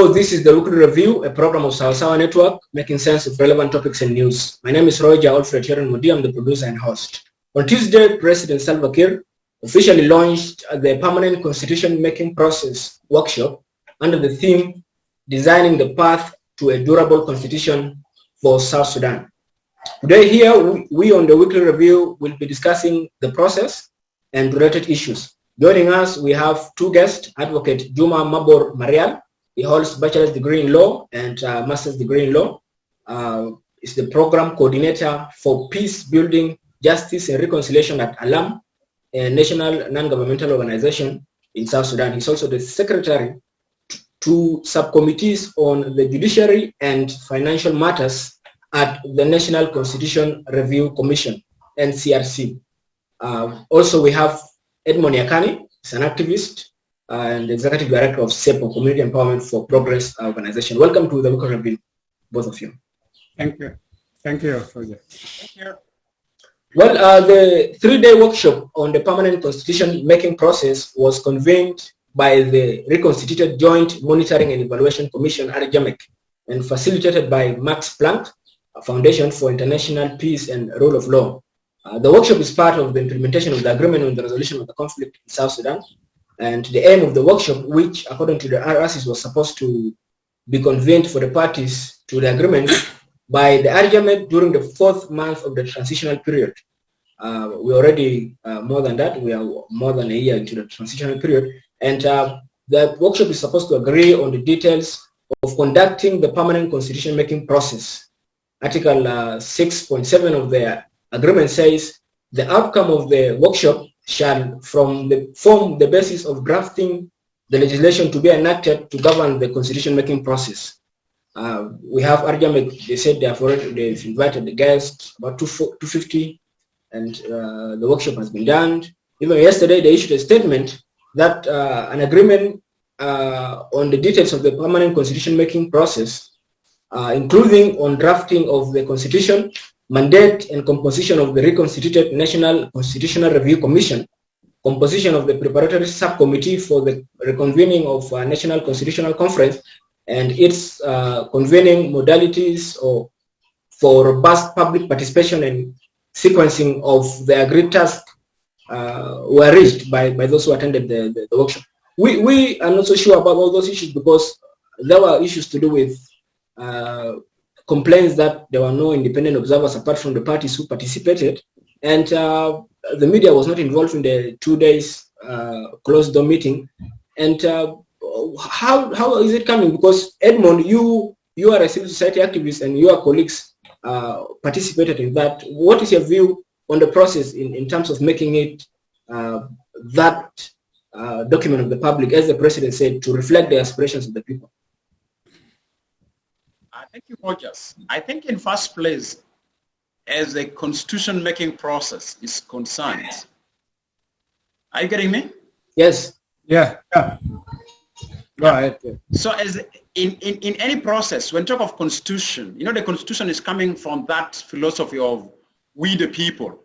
Hello, this is the Weekly Review, a program of South Sudan Network, making sense of relevant topics and news. My name is Roger Alfred Heron Mudi. I'm the producer and host. On Tuesday, President Salva Kiir officially launched the Permanent Constitution Making Process workshop under the theme, Designing the Path to a Durable Constitution for South Sudan. Today here, we on the Weekly Review will be discussing the process and related issues. Joining us, we have two guests, Advocate Juma Mabor Marial. He holds bachelor's degree in law and master's degree in law. Is the program coordinator for peace building, justice and reconciliation at ALAM, a national non-governmental organization in South Sudan. He's also the secretary to subcommittees on the judiciary and financial matters at the National Constitution Review Commission, NCRC. Also, we have Edmond Yakani. He's an activist and executive director of SEPO, Community Empowerment for Progress organization. Welcome to the Weekly Review, both of you. Thank you. Thank you. Thank you. Well, the three-day workshop on the permanent constitution making process was convened by the Reconstituted Joint Monitoring and Evaluation Commission, RJMEC, and facilitated by Max Planck Foundation for International Peace and Rule of Law. The workshop is part of the implementation of the agreement on the resolution of the conflict in South Sudan. And the aim of the workshop, which according to the R-ARCSS was supposed to be convened for the parties to the agreement by the RJMEC during the 4th month of the transitional period. We're already more than that. We are more than a year into the transitional period. And the workshop is supposed to agree on the details of conducting the permanent constitution making process. Article 6.7 of the agreement says the outcome of the workshop shall form the basis of drafting the legislation to be enacted to govern the constitution making process. We have RJMEC, they said they've invited the guests, about 250, and the workshop has been done. Even yesterday, they issued a statement that an agreement on the details of the permanent constitution making process, including on drafting of the constitution, mandate and composition of the Reconstituted National Constitutional Review Commission, composition of the preparatory subcommittee for the reconvening of a National Constitutional Conference, and its convening modalities for robust public participation and sequencing of the agreed task were reached by those who attended the workshop. We are not so sure about all those issues because there were issues to do with complaints that there were no independent observers apart from the parties who participated, and the media was not involved in the 2 days closed door meeting. And how is it coming? Because Edmond, you are a civil society activist and your colleagues participated in that. What is your view on the process in terms of making it that document of the public, as the president said, to reflect the aspirations of the people? Thank you, Rogers. I think in first place, as the constitution making process is concerned, are you getting me? Yes. Yeah. Go ahead. So as in any process, when talk of constitution, you know, the constitution is coming from that philosophy of we the people.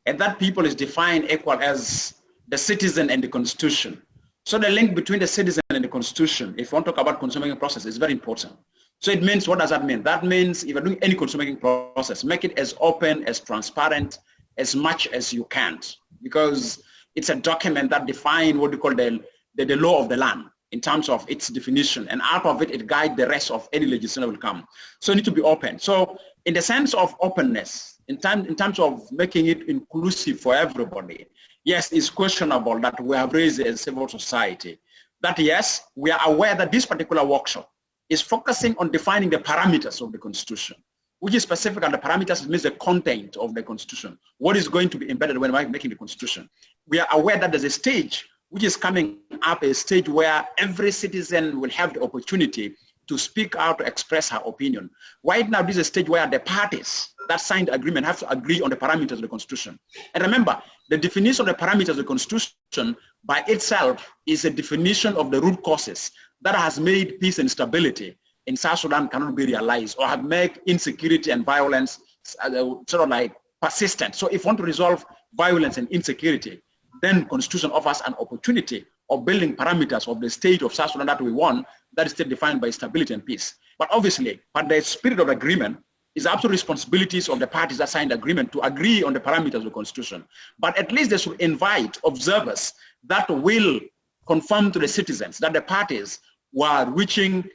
And that people is defined equal as the citizen and the constitution. So the link between the citizen and the constitution, if you want to talk about constitution making process, is very important. So it means, what does that mean? That means if you're doing any constitution making process, make it as open, as transparent, as much as you can, because it's a document that defines what we call the law of the land in terms of its definition, and out of it, it guides the rest of any legislation that will come. So it needs to be open. So in the sense of openness, in terms of making it inclusive for everybody, yes, it's questionable that we have raised as civil society. That yes, we are aware that this particular workshop is focusing on defining the parameters of the Constitution, which is specific, and the parameters means the content of the Constitution, what is going to be embedded when making the Constitution. We are aware that there's a stage which is coming up, a stage where every citizen will have the opportunity to speak out, to express her opinion. Right now, this is a stage where the parties that signed the agreement have to agree on the parameters of the Constitution. And remember, the definition of the parameters of the Constitution by itself is a definition of the root causes that has made peace and stability in South Sudan cannot be realized, or have made insecurity and violence sort of like persistent. So if you want to resolve violence and insecurity, then Constitution offers an opportunity of building parameters of the state of South Sudan that we want, that is still defined by stability and peace. But obviously, but the spirit of agreement is absolute responsibilities of the parties that signed the agreement to agree on the parameters of the constitution. But at least they should invite observers that will confirm to the citizens that the parties were reaching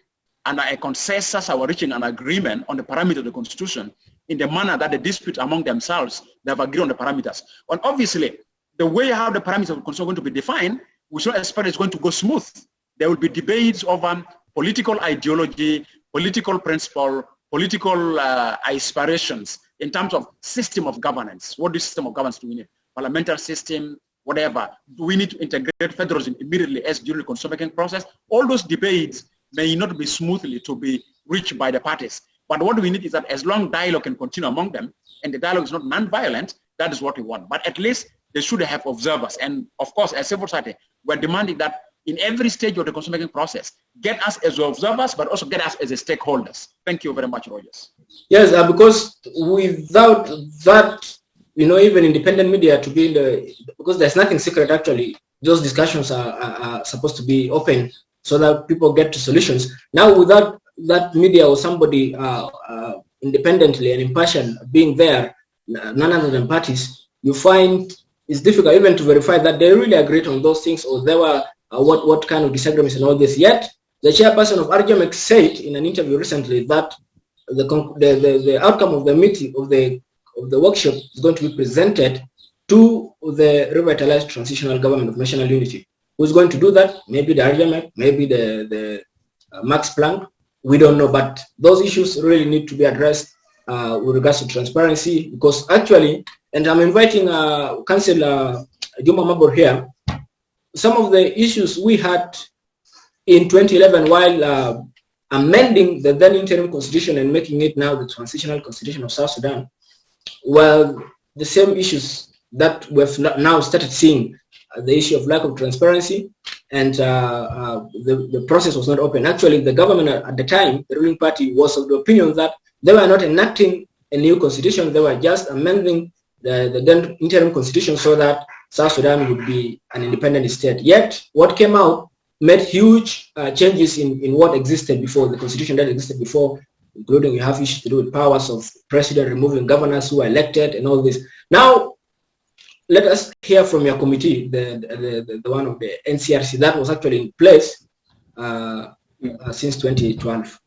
a consensus or reaching an agreement on the parameters of the constitution in the manner that the dispute among themselves, they have agreed on the parameters. And obviously, the way how the parameters of the constitution are going to be defined, we should expect it's going to go smooth. There will be debates over political ideology, political principle, political aspirations in terms of system of governance. What is system of governance do we need? Parliamentary system, whatever. Do we need to integrate federalism immediately as during the constitution making process? All those debates may not be smoothly to be reached by the parties. But what we need is that as long dialogue can continue among them, and the dialogue is not non-violent, that is what we want. But at least they should have observers. And of course, as civil society, we're demanding that in every stage of the constitution making process, get us as observers, but also get us as stakeholders. Thank you very much, Rogers. Yes, because without that, even independent media to be in the, because there's nothing secret actually, those discussions are supposed to be open so that people get to solutions. Now, without that media or somebody independently and impartial being there, none other than parties, you find it's difficult even to verify that they really agreed on those things, or there were what kind of disagreements and all this. Yet, the chairperson of RJMEC said in an interview recently that the outcome of the meeting of the workshop is going to be presented to the revitalized transitional government of national unity. Who's going to do that? Maybe the RJMEC, maybe the Max Planck. We don't know, but those issues really need to be addressed with regards to transparency, because actually, and I'm inviting Councillor Juma Mabor here, some of the issues we had in 2011 while amending the then interim constitution and making it now the transitional constitution of South Sudan, well, the same issues that we've now started seeing, the issue of lack of transparency, and the process was not open. Actually, the government at the time, the ruling party, was of the opinion that they were not enacting a new constitution, they were just amending the then interim constitution so that South Sudan would be an independent state. Yet, what came out made huge changes in what existed before, the constitution that existed before, including you have issues to do with powers of president, removing governors who are elected and all this. Now, let us hear from your committee, the one of the NCRC that was actually in place since 2012.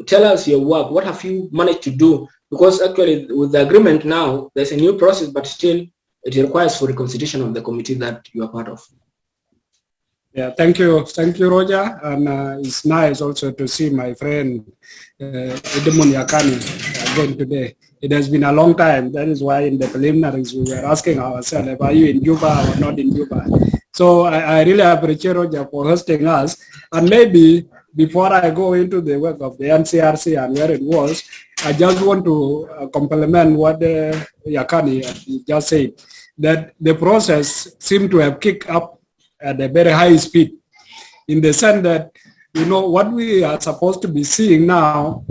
Tell us your work. What have you managed to do? Because actually, with the agreement now, there's a new process, but still, it requires for the constitution of the committee that you are part of. Yeah, thank you, Roger, and it's nice also to see my friend Edmund Yakani again today. It has been a long time. That is why in the preliminaries we were asking ourselves, are you in Juba or not in Juba? So I really appreciate Roger for hosting us. And maybe before I go into the work of the NCRC and where it was, I just want to compliment what Yakani just said, that the process seemed to have kicked up at a very high speed, in the sense that, what we are supposed to be seeing now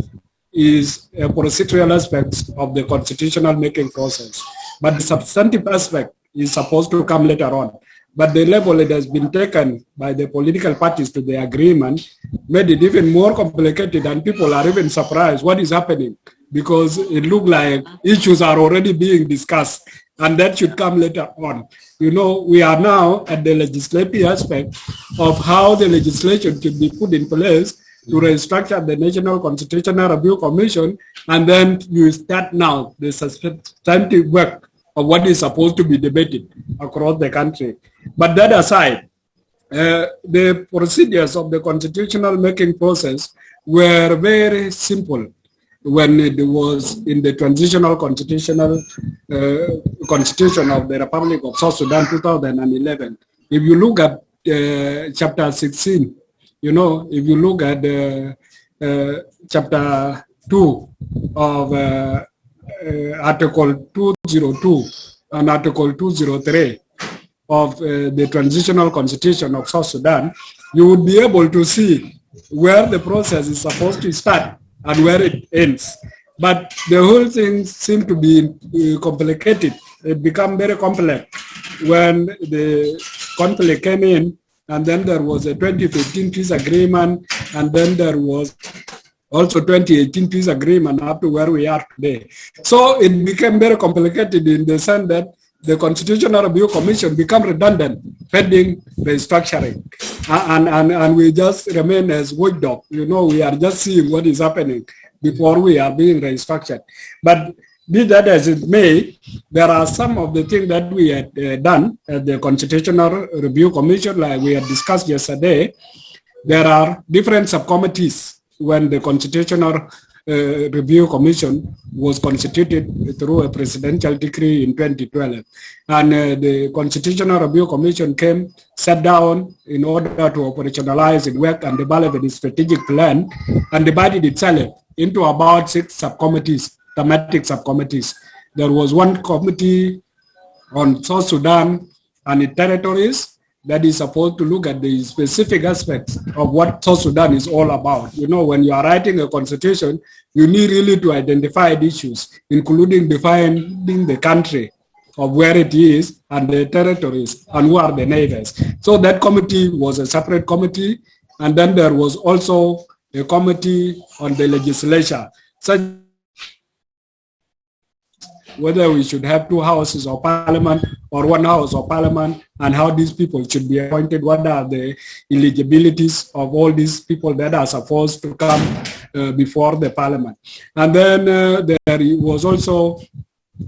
is a procedural aspect of the constitutional making process. But the substantive aspect is supposed to come later on. But the level it has been taken by the political parties to the agreement made it even more complicated, and people are even surprised what is happening, because it looked like issues are already being discussed, and that should come later on. We are now at the legislative aspect of how the legislation should be put in place to restructure the National Constitutional Review Commission, and then you start now the substantive work of what is supposed to be debated across the country. But that aside, the procedures of the constitutional making process were very simple when it was in the transitional constitutional constitution of the Republic of South Sudan 2011. If you look at chapter 16, if you look at chapter 2 of Article 202 and Article 203 of the Transitional Constitution of South Sudan, you would be able to see where the process is supposed to start and where it ends. But the whole thing seemed to be complicated. It became very complex when the conflict came in and then there was a 2015 peace agreement, and then there was also 2018 peace agreement up to where we are today. So it became very complicated in the sense that the Constitutional Review Commission become redundant pending restructuring. And we just remain as watchdog. You know, we are just seeing what is happening before we are being restructured. But be that as it may, there are some of the things that we had done at the Constitutional Review Commission, like we had discussed yesterday. There are different subcommittees when the Constitutional Review Commission was constituted through a presidential decree in 2012. And the Constitutional Review Commission sat down in order to operationalize its work and develop a strategic plan, and divided itself into about 6 subcommittees, thematic subcommittees. There was one committee on South Sudan and its territories that is supposed to look at the specific aspects of what South Sudan is all about. You know, when you are writing a constitution, you need really to identify the issues, including defining the country of where it is and the territories and who are the neighbors. So that committee was a separate committee. And then there was also a committee on the legislature, such whether we should have 2 houses of parliament or 1 house of parliament, and how these people should be appointed, what are the eligibilities of all these people that are supposed to come before the parliament. And then there was also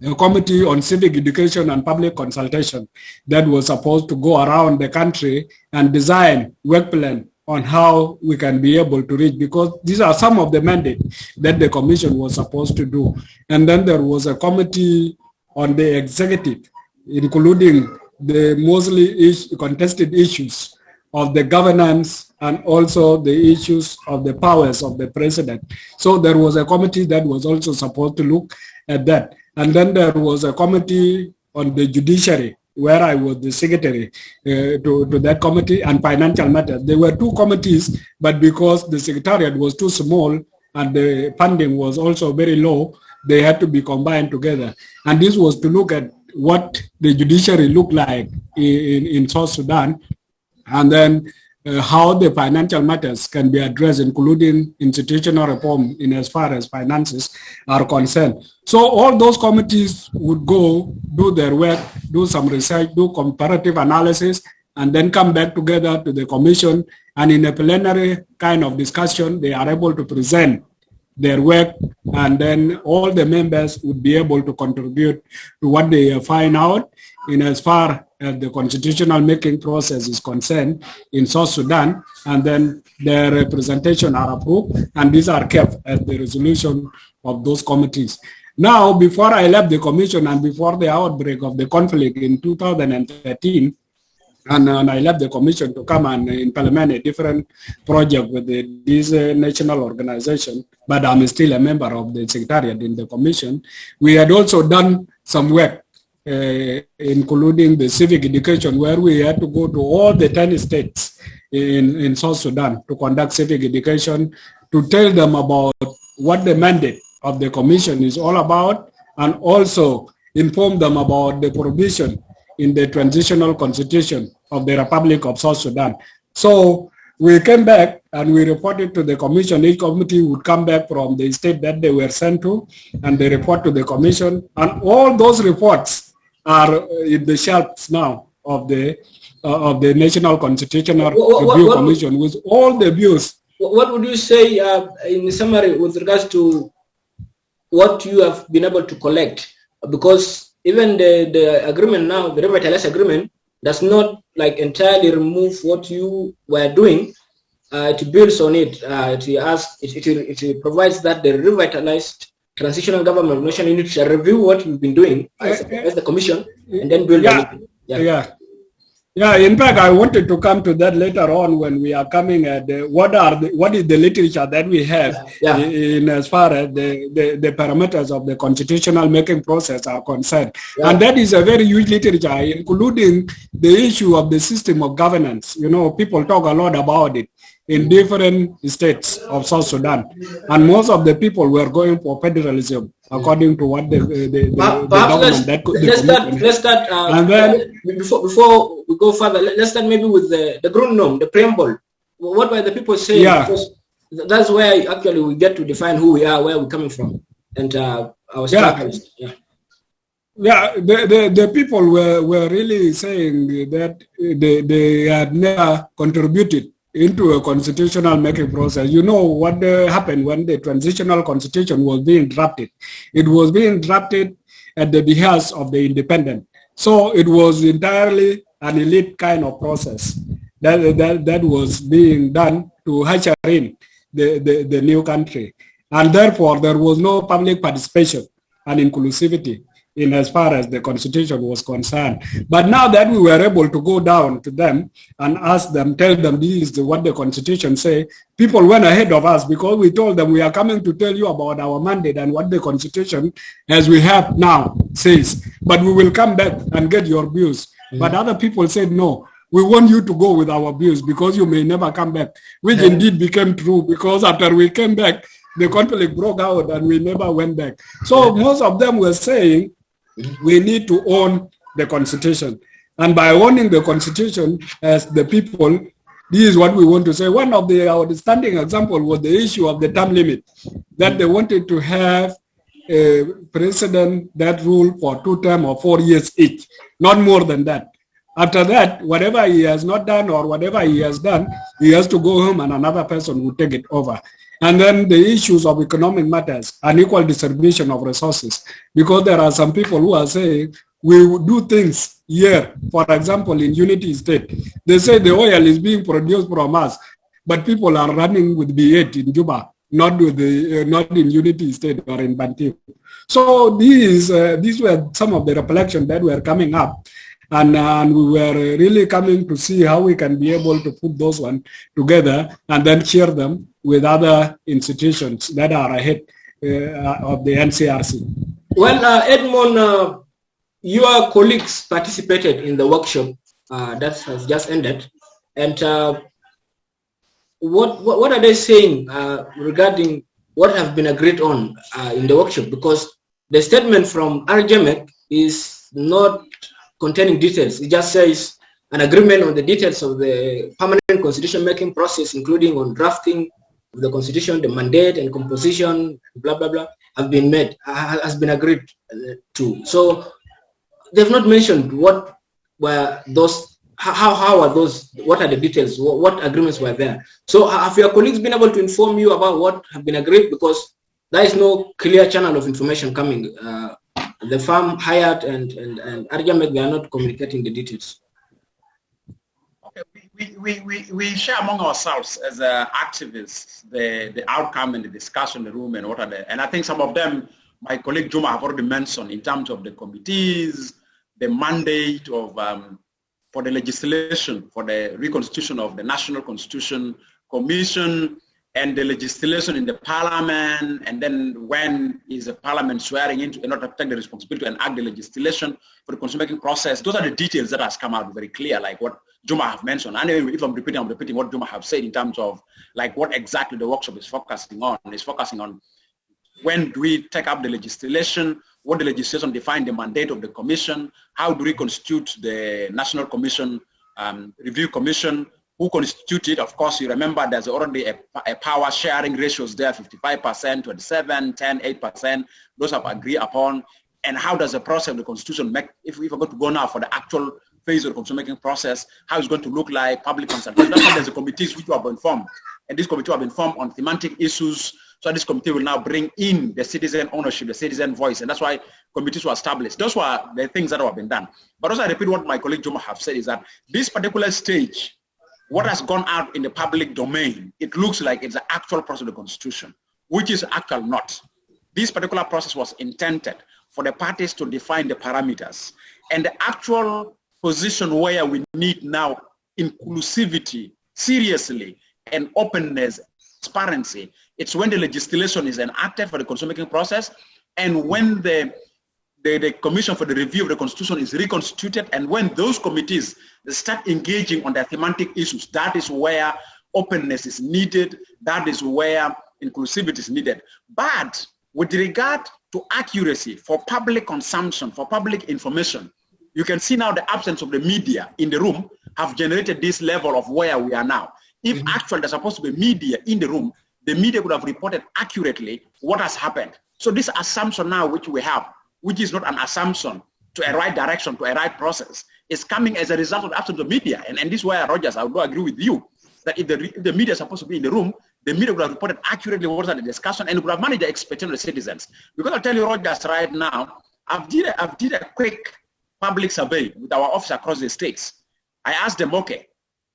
a committee on civic education and public consultation that was supposed to go around the country and design work plan on how we can be able to reach, because these are some of the mandates that the commission was supposed to do. And then there was a committee on the executive, including the mostly contested issues of the governance and also the issues of the powers of the president. So there was a committee that was also supposed to look at that. And then there was a committee on the judiciary, where I was the secretary to that committee, and financial matters. There were 2 committees, but because the secretariat was too small and the funding was also very low, they had to be combined together. And this was to look at what the judiciary looked like in South Sudan, and then how the financial matters can be addressed, including institutional reform in as far as finances are concerned. So all those committees would go, do their work, do some research, do comparative analysis, and then come back together to the commission. And in a plenary kind of discussion, they are able to present their work, and then all the members would be able to contribute to what they find out in as far as the constitutional making process is concerned in South Sudan, and then their representation are approved, and these are kept as the resolution of those committees. Now, before I left the commission and before the outbreak of the conflict in 2013, and I left the commission to come and implement a different project with this national organization, but I'm still a member of the secretariat in the commission. We had also done some work, including the civic education, where we had to go to all the 10 states in South Sudan to conduct civic education, to tell them about what the mandate of the commission is all about, and also inform them about the provision in the transitional constitution of the Republic of South Sudan. So we came back and we reported to the commission. Each committee would come back from the state that they were sent to, and they report to the commission. And all those reports are in the shelves now of the National Constitutional Review Commission with all the views. What would you say in summary with regards to what you have been able to collect? Because even the agreement now, the revitalized agreement, does not like entirely remove what you were doing. It builds on it. It provides that the revitalized transitional government of national unity shall review what you've been doing as the commission, and then build on it. Yeah, in fact, I wanted to come to that later on when we are coming at what is the literature that we have in as far as the parameters of the constitutional making process are concerned. And that is a very huge literature, including the issue of the system of governance. You know, people talk a lot about it. in different states of South Sudan. And most of the people were going for federalism, according to what the government that could... Let's start and then, before we go further, let's start maybe with the Grundnorm, the preamble. What were the people saying? Yeah. Because that's where actually we get to define who we are, where we're coming from, and our struggles. Yeah. Yeah, the people were really saying that they had never contributed into a constitutional making process. You know what happened when the transitional constitution was being drafted? It was being drafted at the behest of the independent. So it was entirely an elite kind of process that was being done to usher in the new country. And therefore, there was no public participation and inclusivity in as far as the constitution was concerned. But now that we were able to go down to them and ask them, tell them this is what the constitution say, people went ahead of us because we told them we are coming to tell you about our mandate and what the constitution as we have now says, but we will come back and get your views. Mm-hmm. But other people said, no, we want you to go with our views because you may never come back, which indeed became true because after we came back, the conflict broke out and we never went back. So most of them were saying, we need to own the constitution. And by owning the constitution as the people, this is what we want to say. One of the outstanding examples was the issue of the term limit, that they wanted to have a president that ruled for 2 terms or 4 years each, not more than that. After that, whatever he has not done or whatever he has done, he has to go home and another person will take it over. And then the issues of economic matters, unequal distribution of resources, because there are some people who are saying we do things here. For example, in Unity State, they say the oil is being produced from us, but people are running with B8 in Juba, not with not in Unity State or in Bantu. So these were some of the reflections that were coming up. And we were really coming to see how we can be able to put those ones together and then share them with other institutions that are ahead of the NCRC. Well, Edmond, your colleagues participated in the workshop that has just ended. And what are they saying regarding what have been agreed on in the workshop? Because the statement from RJMEC is not containing details. It just says an agreement on the details of the permanent constitution making process, including on drafting of the constitution, the mandate and composition, blah, blah, blah, have been made, has been agreed to. So they've not mentioned what were those, how are those, what are the details, what agreements were there. So have your colleagues been able to inform you about what have been agreed? Because there is no clear channel of information coming. The firm hired and RJMEC, they are not communicating the details. Okay, we share among ourselves as activists the outcome and the discussion in the room and what are the, and I think some of them my colleague Juma have already mentioned in terms of the committees, the mandate of for the legislation for the reconstitution of the National Constitution Commission, and the legislation in the parliament, and then when is the parliament swearing in in order to take the responsibility and act the legislation for the constitution-making process. Those are the details that has come out very clear, like what Juma have mentioned. And if I'm repeating what Juma have said in terms of like what exactly the workshop is focusing on. It's focusing on when do we take up the legislation, what the legislation define the mandate of the commission, how do we constitute the National Commission, Review Commission, who constituted, of course, you remember there's already a power sharing ratios there, 55%, 27, 10, 8%, those have agreed upon. And how does the process of the constitution make, if we're going to go now for the actual phase of the constitution making process, how it's going to look like, public consultation. That's why there's a committees which have been formed. And this committee have been formed on thematic issues. So this committee will now bring in the citizen ownership, the citizen voice. And that's why committees were established. Those were the things that have been done. But also I repeat what my colleague Juma have said is that this particular stage, what has gone out in the public domain, it looks like it's the actual process of the constitution, which is actual not. This particular process was intended for the parties to define the parameters. And the actual position where we need now inclusivity, seriously, and openness, transparency, it's when the legislation is enacted for the constitution-making process, and when the Commission for the Review of the Constitution is reconstituted, and when those committees start engaging on their thematic issues, that is where openness is needed. That is where inclusivity is needed. But with regard to accuracy for public consumption, for public information, you can see now the absence of the media in the room have generated this level of where we are now. If actually there's supposed to be media in the room, the media would have reported accurately what has happened. So this assumption now which we have, which is not an assumption to a right direction, to a right process, is coming as a result of the absence of media. And this is where, Rogers, I would agree with you, that if the media is supposed to be in the room, the media would have reported accurately what was the discussion and would have managed the expectation of the citizens. Because I'll tell you, Rogers, right now, I've did a quick public survey with our office across the states. I asked them, okay,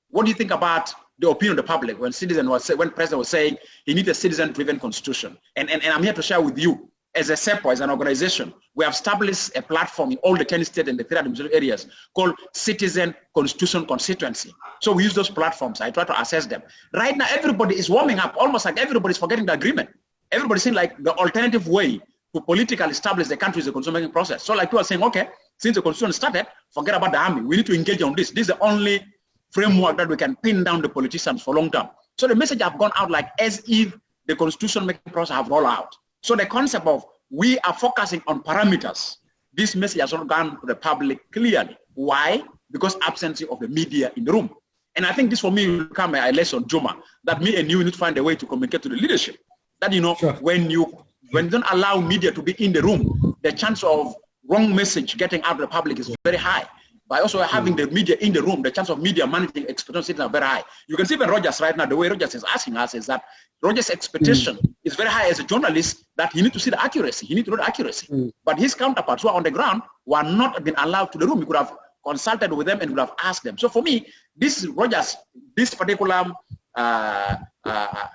what do you think about the opinion of the public when President was saying he needs a citizen-driven constitution? And I'm here to share with you, as a SEPO, as an organization, we have established a platform in all the 10 states and the 3 administrative areas called Citizen Constitution Constituency. So we use those platforms. I try to assess them. Right now, everybody is warming up, almost like everybody's forgetting the agreement. Everybody's saying like the alternative way to politically establish the country is the constitution-making process. So like people are saying, okay, since the constitution started, forget about the army. We need to engage on this. This is the only framework that we can pin down the politicians for long term. So the message have gone out like as if the constitution-making process have rolled out. So the concept of we are focusing on parameters, this message has not gone to the public clearly. Why? Because absence of the media in the room. And I think this for me will become a lesson, Juma, that me and you need to find a way to communicate to the leadership. That, you know, sure, when you don't allow media to be in the room, the chance of wrong message getting out to the public is very high. By also having the media in the room, the chance of media managing expectations are very high. You can see when Rogers right now, the way Rogers is asking us is that Rogers' expectation is very high as a journalist that he need to see the accuracy. He need to know the accuracy. But his counterparts who are on the ground were not been allowed to the room. He could have consulted with them and would have asked them. So for me, this Rogers, this particular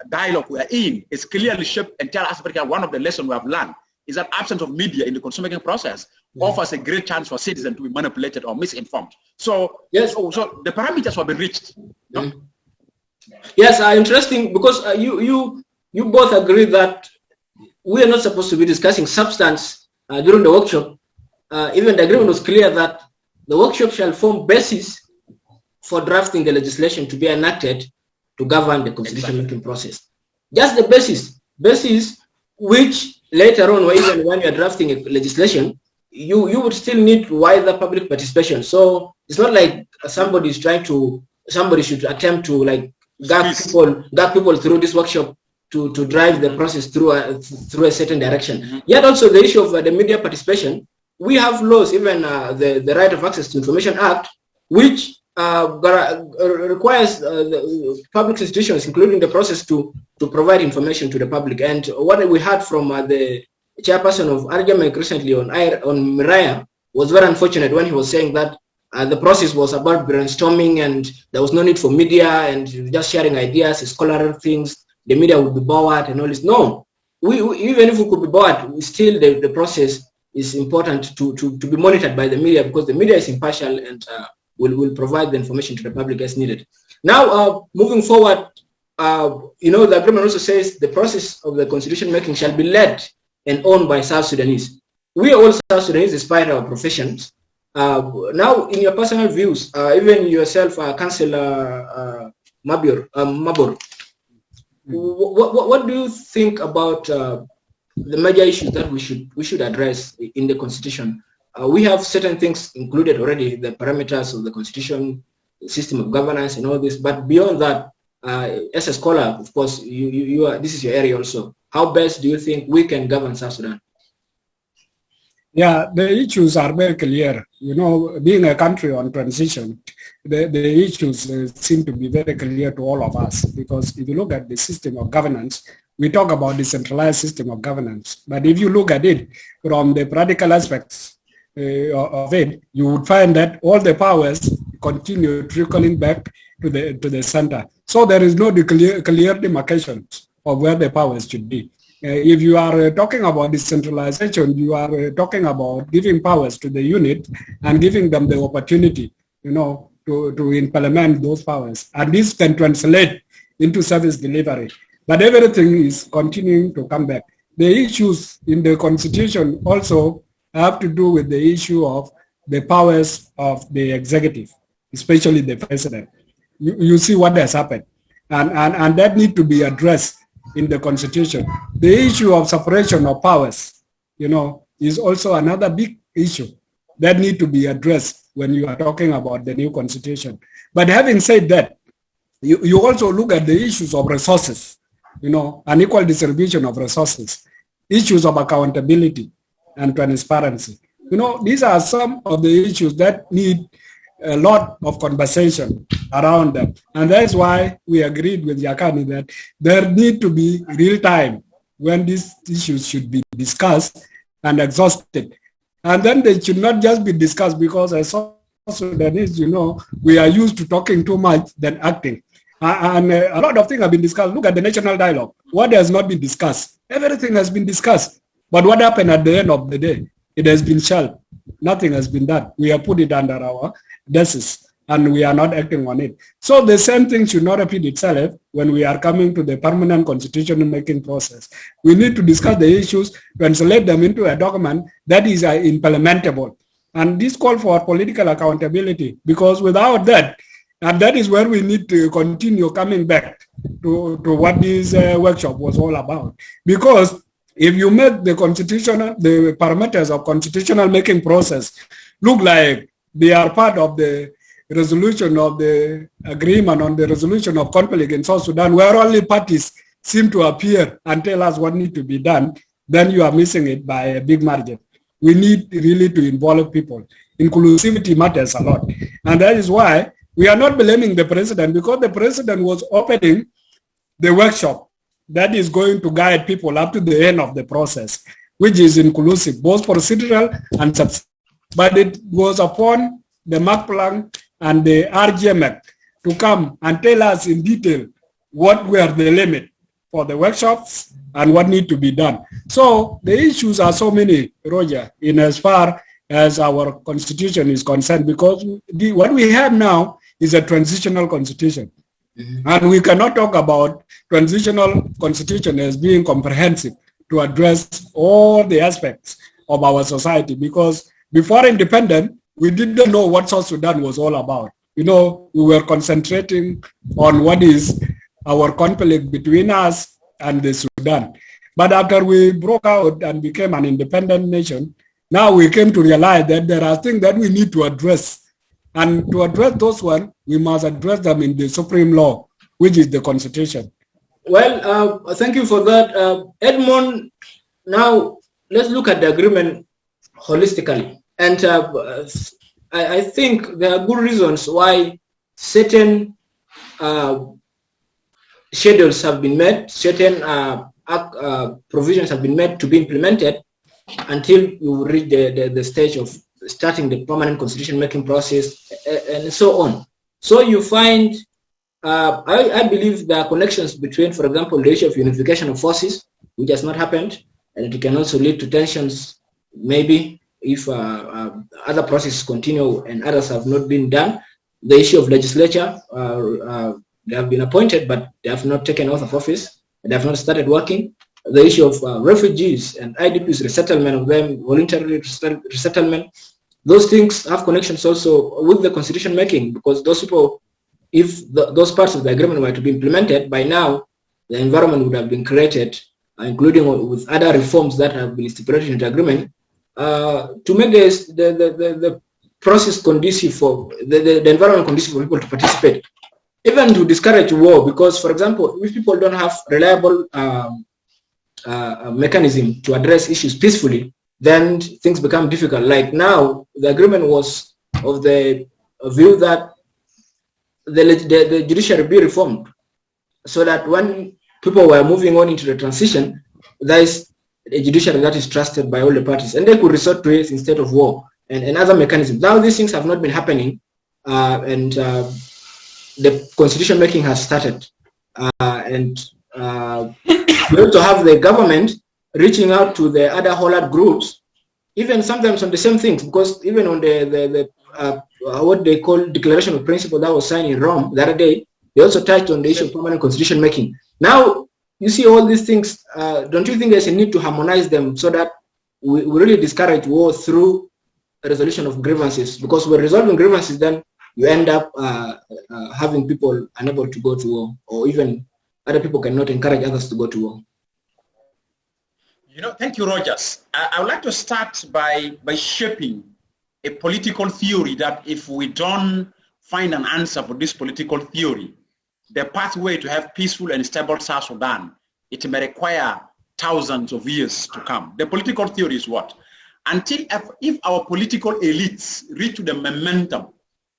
dialogue we are in is clearly shaped and tell us one of the lessons we have learned is that absence of media in the constitution-making process offers a great chance for citizens to be manipulated or misinformed. So yes, so the parameters have been reached. No? Yes, interesting, because you both agree that we are not supposed to be discussing substance during the workshop. Even the agreement was clear that the workshop shall form basis for drafting the legislation to be enacted to govern the constitution-making process. Just the basis which later on, or even when you're drafting a legislation, you would still need wider public participation. So it's not like somebody should attempt to like gag people through this workshop to drive the process through a certain direction. Yet also the issue of the media participation, we have laws, even the Right of Access to Information Act, which requires the public institutions, including the process, to provide information to the public. And what we heard from the chairperson of RJMEC recently on Miraya was very unfortunate when he was saying that the process was about brainstorming and there was no need for media and just sharing ideas, scholarly things, the media would be bored and all this. No, we even if we could be bored, still the process is important to be monitored by the media, because the media is impartial and will provide the information to the public as needed. Now, moving forward, the agreement also says the process of the constitution making shall be led and owned by South Sudanese. We are all South Sudanese despite our professions. Now, in your personal views, even yourself, Councillor Mabur, what do you think about the major issues that we should address in the constitution? We have certain things included already, the parameters of the constitution, the system of governance and all this, but beyond that, as a scholar, of course, this is your area also. How best do you think we can govern South Sudan? Yeah, the issues are very clear. Being a country on transition, the issues seem to be very clear to all of us, because if you look at the system of governance, we talk about decentralized system of governance, but if you look at it from the practical aspects of it, you would find that all the powers continue trickling back to the center. So there is no clear demarcation of where the powers should be. If you are talking about decentralization, you are talking about giving powers to the unit and giving them the opportunity, to implement those powers. And this can translate into service delivery. But everything is continuing to come back. The issues in the constitution also have to do with the issue of the powers of the executive, especially the president. You see what has happened. and that need to be addressed in the constitution. The issue of separation of powers, you know, is also another big issue that need to be addressed when you are talking about the new constitution. But having said that, you also look at the issues of resources, you know, an equal distribution of resources, issues of accountability and transparency. You know, these are some of the issues that need a lot of conversation around them. And that's why we agreed with Yakani that there need to be real time when these issues should be discussed and exhausted. And then they should not just be discussed because as South Sudanese, you know, we are used to talking too much than acting. And a lot of things have been discussed. Look at the national dialogue. What has not been discussed? Everything has been discussed. But what happened at the end of the day? It has been shelved. Nothing has been done. We have put it under our desks and we are not acting on it. So the same thing should not repeat itself when we are coming to the permanent constitution making process. We need to discuss the issues, translate them into a document that is implementable. And this call for political accountability, because without that, and that is where we need to continue coming back to what this workshop was all about. Because if you make the parameters of constitutional making process look like they are part of the resolution of the agreement on the resolution of conflict in South Sudan, where only parties seem to appear and tell us what needs to be done, then you are missing it by a big margin. We need really to involve people. Inclusivity matters a lot. And that is why we are not blaming the president, because the president was opening the workshop that is going to guide people up to the end of the process, which is inclusive, both procedural and substantive. But it was upon the Max Planck and the RJMEC to come and tell us in detail what were the limits for the workshops and what need to be done. So the issues are so many, Roger, in as far as our constitution is concerned, because what we have now is a transitional constitution. Mm-hmm. And we cannot talk about transitional constitution as being comprehensive to address all the aspects of our society, because before independence, we didn't know what South Sudan was all about. You know, we were concentrating on what is our conflict between us and the Sudan. But after we broke out and became an independent nation, now we came to realize that there are things that we need to address. And to address those ones, we must address them in the supreme law, which is the Constitution. Well, thank you for that. Edmond, now let's look at the agreement holistically. And I think there are good reasons why certain schedules have been met, certain provisions have been made to be implemented until you reach the stage of starting the permanent constitution making process and so on. So you find, I believe there are connections between, for example, the issue of unification of forces, which has not happened, and it can also lead to tensions, maybe, if other processes continue and others have not been done. The issue of legislature, they have been appointed, but they have not taken oath of office, and they have not started working. The issue of refugees and IDPs, resettlement of them, voluntary resettlement, those things have connections also with the constitution making, because those people, if those parts of the agreement were to be implemented, by now the environment would have been created, including with other reforms that have been stipulated in the agreement, to make the process conducive for the environment conducive for people to participate, even to discourage war. Because, for example, if people don't have reliable mechanism to address issues peacefully, then things become difficult. Like now, the agreement was of the view that the judiciary be reformed, so that when people were moving on into the transition, there is a judiciary that is trusted by all the parties, and they could resort to it instead of war and other mechanisms. Now these things have not been happening, and the constitution making has started, and we also have the government reaching out to the other hollad groups, even sometimes on the same things, because even on the what they call declaration of principle that was signed in Rome the other day, they also touched on the issue of permanent constitution making. Now, you see all these things, don't you think there's a need to harmonize them so that we really discourage war through a resolution of grievances? Because we're resolving grievances, then you end up having people unable to go to war, or even other people cannot encourage others to go to war. You know, thank you, Rogers. I would like to start by shaping a political theory that if we don't find an answer for this political theory, the pathway to have peaceful and stable South Sudan, it may require thousands of years to come. The political theory is what? Until if our political elites reach the momentum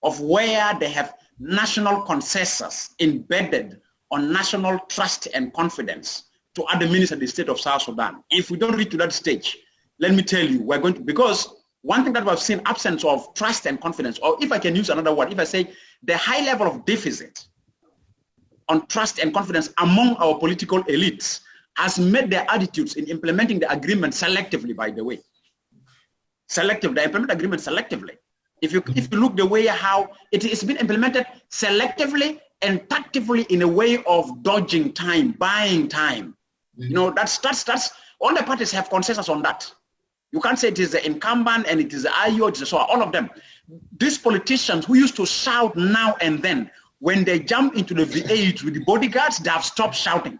of where they have national consensus embedded on national trust and confidence to administer the state of South Sudan. If we don't reach to that stage, let me tell you, we're going to, because one thing that we've seen, absence of trust and confidence, or if I can use another word, if I say the high level of deficit on trust and confidence among our political elites has made their attitudes in implementing the agreement selectively, by the way. Selective, they implement agreement selectively. If you look the way how it is been implemented selectively and tactically in a way of dodging time, buying time. You know, that's all the parties have consensus on that. You can't say it is the incumbent and it is the IO, it is so all of them. These politicians who used to shout now and then, when they jump into the V8 with the bodyguards, they have stopped shouting.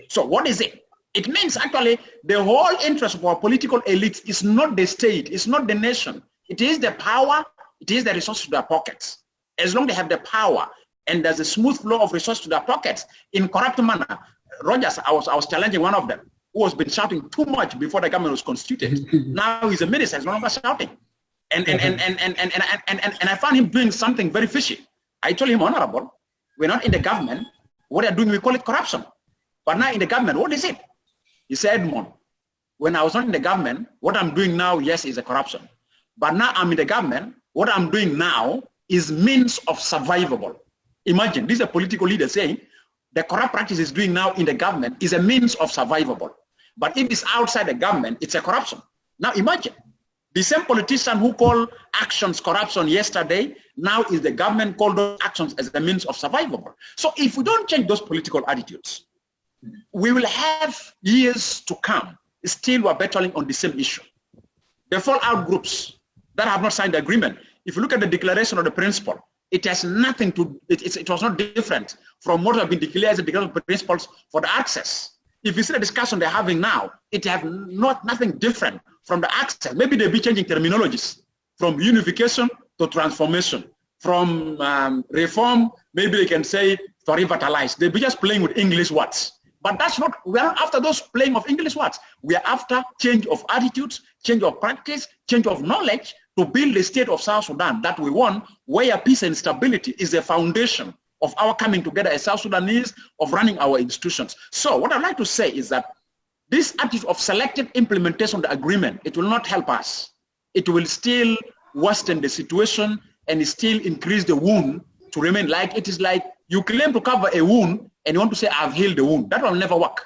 So what is it? It means actually the whole interest of our political elites is not the state, it's not the nation. It is the power, it is the resources to their pockets. As long as they have the power and there's a smooth flow of resources to their pockets in corrupt manner. Rogers, I was challenging one of them who has been shouting too much before the government was constituted. Now he's a minister, he's no longer shouting. And I found him doing something very fishy. I told him, Honorable, we're not in the government. What they're doing, we call it corruption. But now in the government, what is it? He said, Edmond, when I was not in the government, what I'm doing now, yes, is a corruption. But now I'm in the government, what I'm doing now is means of survivable. Imagine, this is a political leader saying, the corrupt practice is doing now in the government is a means of survivable. But if it's outside the government, it's a corruption. Now imagine, the same politician who called actions corruption yesterday, now is the government called those actions as a means of survivable. So if we don't change those political attitudes, we will have years to come, still we're battling on the same issue. The fallout groups that have not signed the agreement, if you look at the declaration of the principle, it has nothing to, it was not different from what have been declared as the declaration of principles for the access. If you see the discussion they're having now, it have nothing different from the access. Maybe they'll be changing terminologies from unification to transformation, from reform, maybe they can say to revitalize. They'll be just playing with English words. But that's not, we are not after those playing of English words. We are after change of attitudes, change of practice, change of knowledge to build the state of South Sudan that we want, where peace and stability is the foundation of our coming together as South Sudanese, of running our institutions. So what I'd like to say is that this attitude of selective implementation of the agreement, it will not help us. It will still worsen the situation and still increase the wound to remain like, it is like you claim to cover a wound and you want to say, I've healed the wound. That will never work.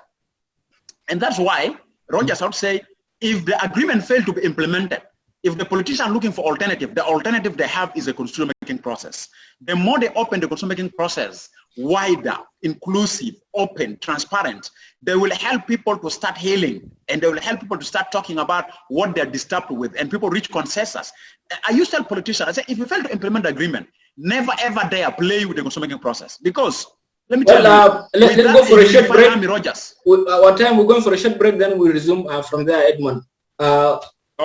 And that's why, Rogers, I would say, if the agreement failed to be implemented, if the politicians are looking for alternative, the alternative they have is a constitution-making process. The more they open the constitution-making process, wider, inclusive, open, transparent, they will help people to start healing, and they will help people to start talking about what they're disturbed with, and people reach consensus. I used to tell politicians, I say, if you fail to implement the agreement, never ever dare play with the constitution-making process, because let me tell you, let's go for a short break. Rogers. Our time, we're going for a short break, then we'll resume from there, Edmond.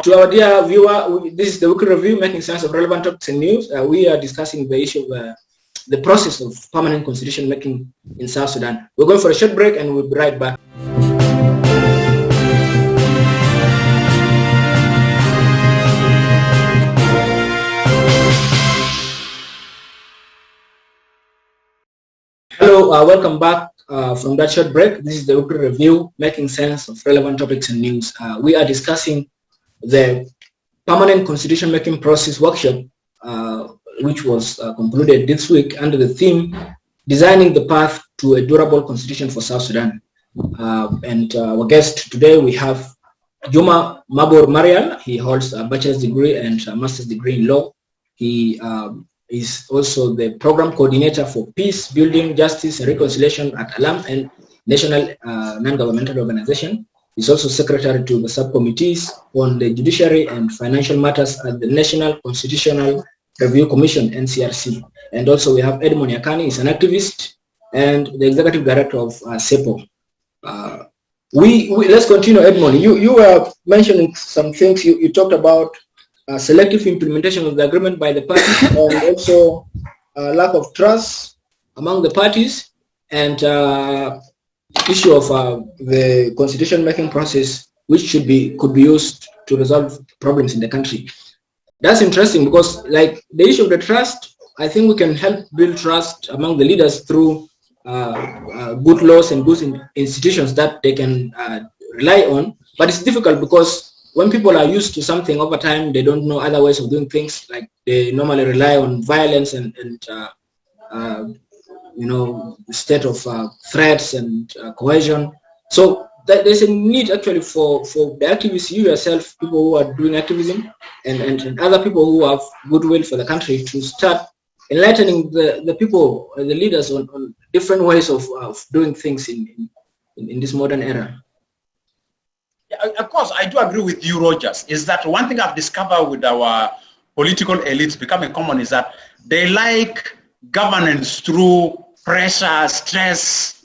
To our dear viewer, this is the weekly review, making sense of relevant topics and news. We are discussing the issue of the process of permanent constitution making in South Sudan. We're going for a short break and we'll be right back. Hello, welcome back from that short break. This is the weekly review, making sense of relevant topics and news. We are discussing the permanent constitution making process workshop, which was concluded this week under the theme, designing the path to a durable constitution for South Sudan. And our guest today, we have Juma Mabor Marial. He holds a bachelor's degree and a master's degree in law. He is also the program coordinator for peace, building, justice, and reconciliation at ALAM and National Non-Governmental Organization. He's also secretary to the subcommittees on the judiciary and financial matters at the National Constitutional Review Commission, NCRC. And also we have Edmond Yakani, he's an activist, and the executive director of SEPO. Let's continue, Edmond. You were mentioning some things. You talked about selective implementation of the agreement by the parties, and also lack of trust among the parties, and issue of the constitution making process, which could be used to resolve problems in the country. That's interesting because, like, the issue of the trust, I think we can help build trust among the leaders through good laws and good institutions that they can rely on. But it's difficult because when people are used to something over time, they don't know other ways of doing things. Like, they normally rely on violence and state of threats and cohesion. So there's a need actually for the activists, you yourself, people who are doing activism, and other people who have goodwill for the country, to start enlightening the people, the leaders, on different ways of doing things in this modern era. Yeah, of course, I do agree with you, Rogers. Is that one thing I've discovered with our political elites becoming common is that they like governance through pressure, stress,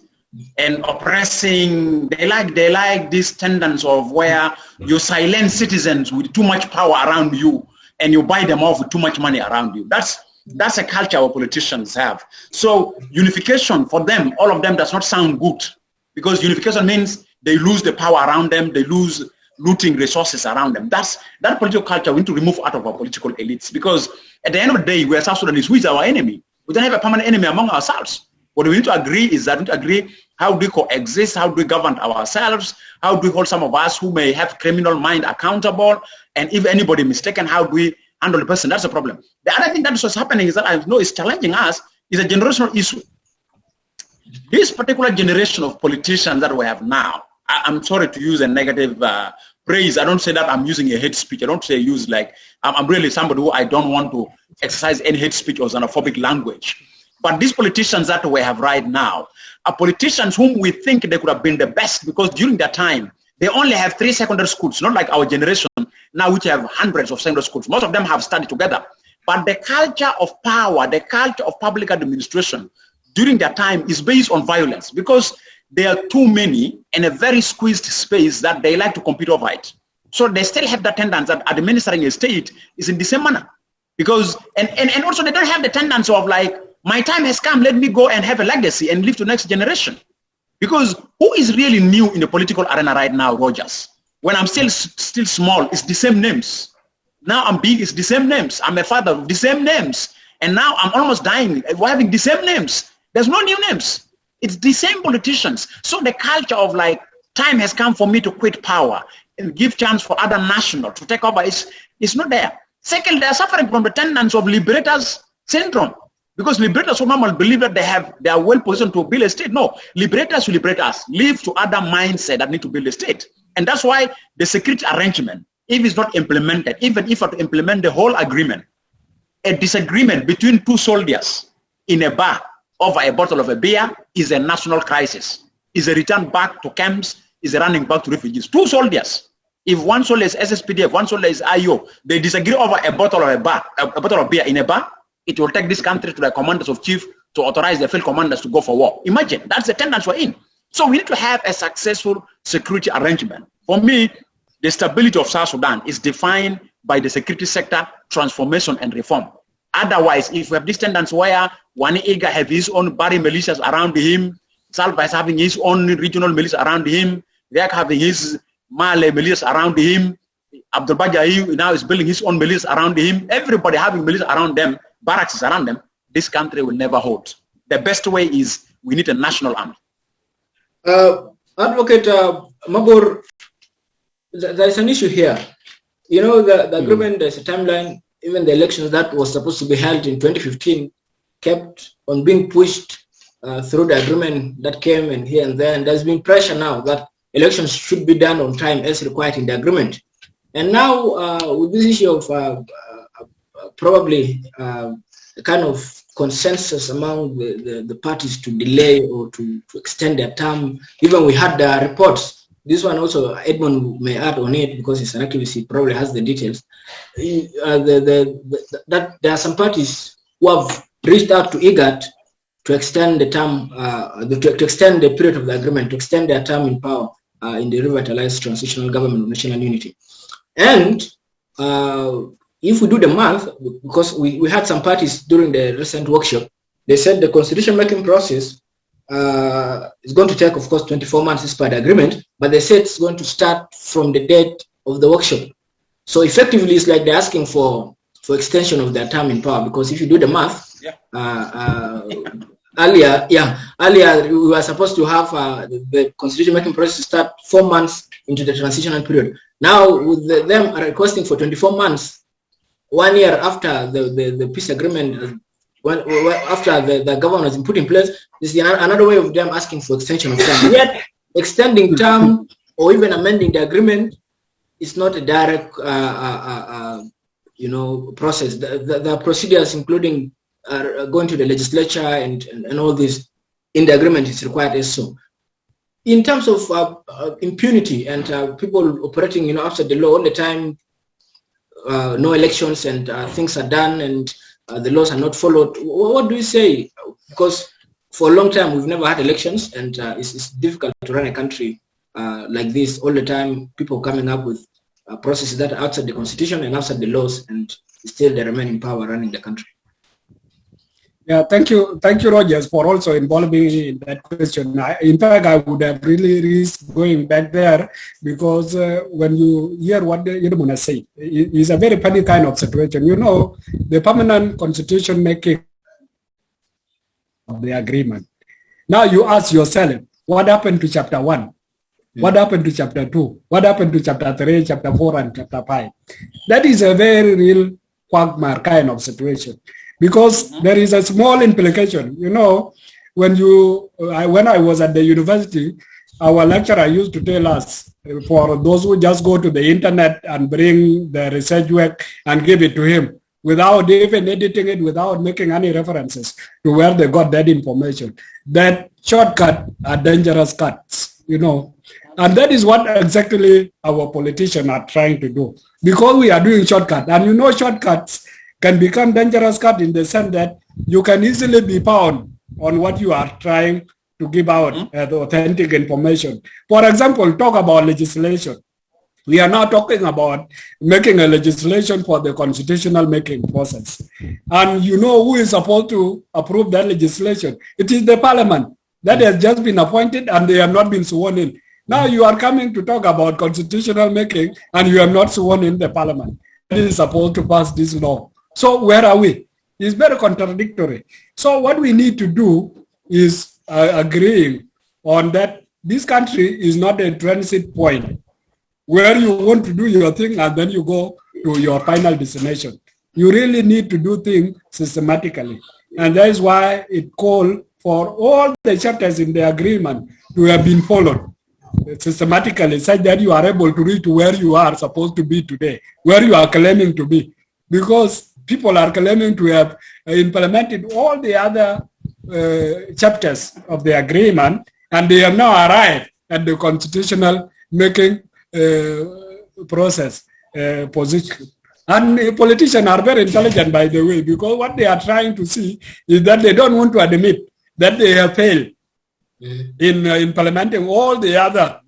and oppressing. They like this tendency of where you silence citizens with too much power around you and you buy them off with too much money around you. That's a culture our politicians have. So unification for them, all of them, does not sound good, because unification means they lose the power around them, they lose looting resources around them. That political culture we need to remove out of our political elites, because at the end of the day, we are South Sudanese. Who is our enemy? We don't have a permanent enemy among ourselves. What we need to agree is that we need to agree how do we coexist, how do we govern ourselves, how do we hold some of us who may have criminal mind accountable, and if anybody mistaken, how do we handle the person? That's the problem. The other thing that is what's happening is that I know is challenging us is a generational issue. This particular generation of politicians that we have now, I'm sorry to use a negative praise. I don't say that I'm using a hate speech. I don't say use like, I'm really somebody who I don't want to exercise any hate speech or xenophobic language. But these politicians that we have right now are politicians whom we think they could have been the best, because during that time, they only have 3 secondary schools, not like our generation now, which have hundreds of secondary schools. Most of them have studied together. But the culture of power, the culture of public administration during that time is based on violence, because there are too many in a very squeezed space that they like to compete over it. So they still have the tendency that administering a state is in the same manner. Because, and also they don't have the tendency of like, my time has come, let me go and have a legacy and live to the next generation. Because who is really new in the political arena right now, Rogers? When I'm still small, it's the same names. Now I'm big, it's the same names. I'm a father, the same names. And now I'm almost dying, we're having the same names. There's no new names. It's the same politicians. So the culture of like, time has come for me to quit power and give chance for other nationals to take over is not there. Second, they are suffering from the tendency of liberators syndrome. Because liberators who normally believe that they are well positioned to build a state. No, liberators will liberate us, leave to other mindset that need to build a state. And that's why the security arrangement, if it's not implemented, even if to implement the whole agreement, a disagreement between 2 soldiers in a bar over a bottle of a beer is a national crisis. Is a return back to camps, is a running back to refugees. 2 soldiers. If one soldier is SSPDF, one soldier is IO, they disagree over a bottle of beer in a bar, it will take this country to the commanders of chief to authorize the field commanders to go for war. Imagine, that's the tendency we're in. So we need to have a successful security arrangement. For me, the stability of South Sudan is defined by the security sector transformation and reform. Otherwise, if we have this tendency where Wani Iga has his own Bari militias around him, Salva is having his own regional militia around him, Riek having his Male militias around him, Abdul Bajayi now is building his own militias around him, everybody having militias around them, barracks around them, this country will never hold. The best way is we need a national army. Advocate Mabur, there's an issue here. You know, the agreement, there's a timeline. Even the elections that was supposed to be held in 2015 kept on being pushed through the agreement that came in here and there. And there's been pressure now that elections should be done on time as required in the agreement. And now with this issue of probably a kind of consensus among the parties to delay or to extend their term. Even we had the reports this one also Edmund may add on it because he's an activist, he probably has the details. That there are some parties who have reached out to IGAD to extend the term, to extend the period of the agreement, to extend their term in power in the revitalized transitional government of national unity. And if we do the math, because we had some parties during the recent workshop, they said the constitution making process is going to take, of course, 24 months as per the agreement, but they said it's going to start from the date of the workshop. So effectively, it's like they're asking for extension of their term in power, because if you do the math, earlier we were supposed to have the constitution making process start 4 months into the transitional period. Now, with them requesting for 24 months, 1 year after the peace agreement, after the government has been put in place, this is another way of them asking for extension of term. Yet, extending term or even amending the agreement is not a direct, process. The procedures, including going to the legislature and all this in the agreement, is required as so. In terms of impunity and people operating, outside the law all the time, no elections and things are done and the laws are not followed. What do you say? Because for a long time we've never had elections, and it's difficult to run a country like this all the time. People coming up with processes that are outside the constitution and outside the laws, and still they remain in power running the country. Yeah, thank you, Rogers, for also involving me in that question. In fact, I would have really risked going back there, because when you hear what Edmund say, it's a very funny kind of situation. The permanent constitution making of the agreement. Now you ask yourself, what happened to chapter 1? What happened to chapter 2? What happened to chapter 3, chapter 4, and chapter 5? That is a very real quagmire kind of situation. Because there is a small implication, when I was at the university, our lecturer used to tell us, for those who just go to the internet and bring the research work and give it to him, without even editing it, without making any references to where they got that information, that shortcut are dangerous cuts, And that is what exactly our politicians are trying to do. Because we are doing shortcut, and shortcuts can become dangerous cut in the sense that you can easily be found on what you are trying to give out as authentic information. For example, talk about legislation. We are now talking about making a legislation for the constitutional making process. And who is supposed to approve that legislation? It is the parliament that has just been appointed, and they have not been sworn in. Now you are coming to talk about constitutional making, and you have not sworn in the parliament that is supposed to pass this law. So where are we? It's very contradictory. So what we need to do is agreeing on that this country is not a transit point where you want to do your thing and then you go to your final destination. You really need to do things systematically. And that is why it called for all the chapters in the agreement to have been followed systematically, such that you are able to reach where you are supposed to be today, where you are claiming to be. Because people are claiming to have implemented all the other chapters of the agreement, and they have now arrived at the constitutional making process position. And politicians are very intelligent, by the way, because what they are trying to see is that they don't want to admit that they have failed in implementing all the other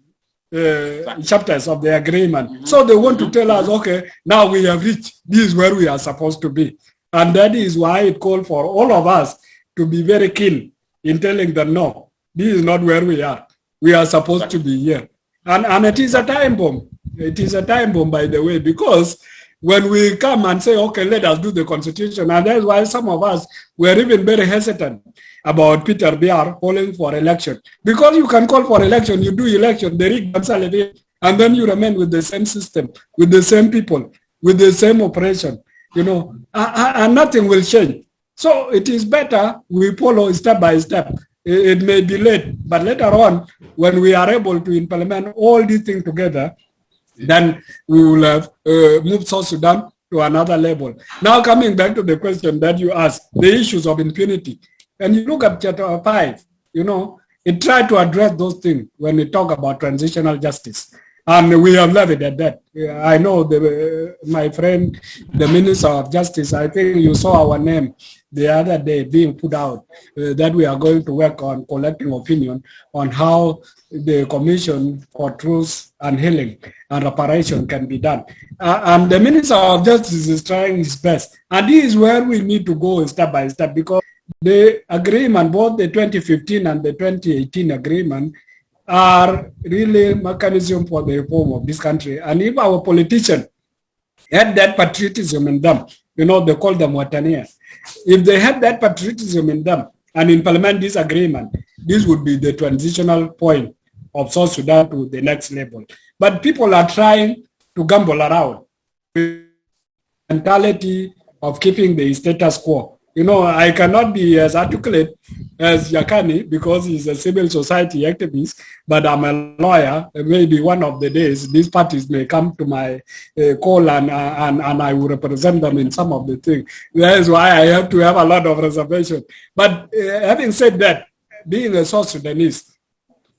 chapters of the agreement. So they want to tell us, okay, now we have reached, this is where we are supposed to be. And that is why it called for all of us to be very keen in telling them, no, this is not where we are. We are supposed to be here. And it is a time bomb. It is a time bomb, by the way, because when we come and say, okay, let us do the constitution, and that's why some of us were even very hesitant about Peter Biar calling for election. Because you can call for election, you do election, they rig themselves in, and then you remain with the same system, with the same people, with the same operation, and nothing will change. So it is better we follow step by step. It may be late, but later on, when we are able to implement all these things together, then we will have moved South Sudan to another level. Now coming back to the question that you asked, the issues of impunity. And you look at chapter 5, it tried to address those things when we talk about transitional justice. And we have left it at that. I know my friend, the Minister of Justice, I think you saw our name the other day being put out, that we are going to work on collecting opinion on how the Commission for Truth and Healing and Reparation can be done. And the Minister of Justice is trying his best. And this is where we need to go step by step, because the agreement, both the 2015 and the 2018 agreement, are really mechanism for the reform of this country. And if our politicians had that patriotism in them, you know, they call them Watania. If they had that patriotism in them and implement this agreement, this would be the transitional point of South Sudan to the next level. But people are trying to gamble around with the mentality of keeping the status quo. You know, I cannot be as articulate as Yakani because he's a civil society activist, but I'm a lawyer. Maybe one of the days these parties may come to my call and I will represent them in some of the things. That is why I have to have a lot of reservation. But having said that, being a South Sudanese,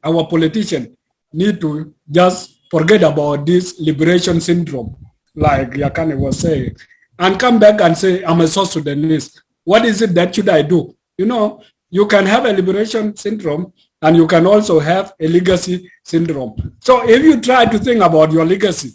our politicians need to just forget about this liberation syndrome, like Yakani was saying, and come back and say, I'm a South Sudanese. What is it that should I do? You know, you can have a liberation syndrome and you can also have a legacy syndrome. So if you try to think about your legacy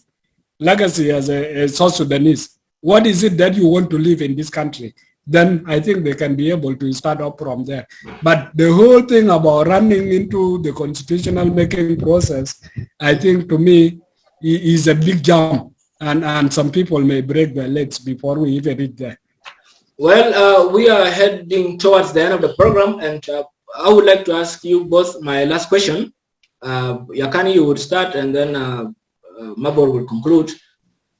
as a South Sudanese, what is it that you want to live in this country? Then I think they can be able to start up from there. But the whole thing about running into the constitutional making process, I think to me is a big jump. And some people may break their legs before we even reach there. Well, we are heading towards the end of the program, and I would like to ask you both my last question. Yakani, you would start, and then Mabor will conclude.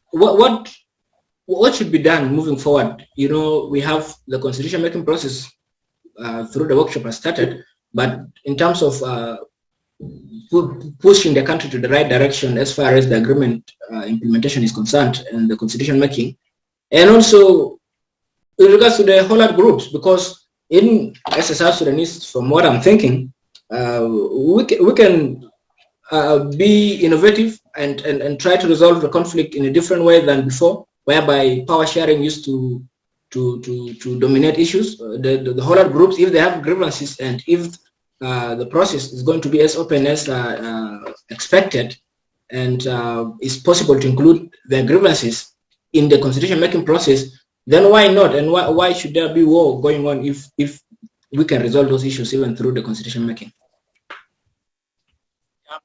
What should be done moving forward? You know, we have the constitution making process through the workshop has started, but in terms of pushing the country to the right direction as far as the agreement implementation is concerned and the constitution making, and also in regards to the whole groups, because as a South Sudanese, from what I'm thinking, we can be innovative and try to resolve the conflict in a different way than before, whereby power sharing used to dominate issues. The whole groups, if they have grievances and if the process is going to be as open as expected, and it's possible to include their grievances in the constitution making process, then why not? And why should there be war going on if we can resolve those issues even through the constitution making?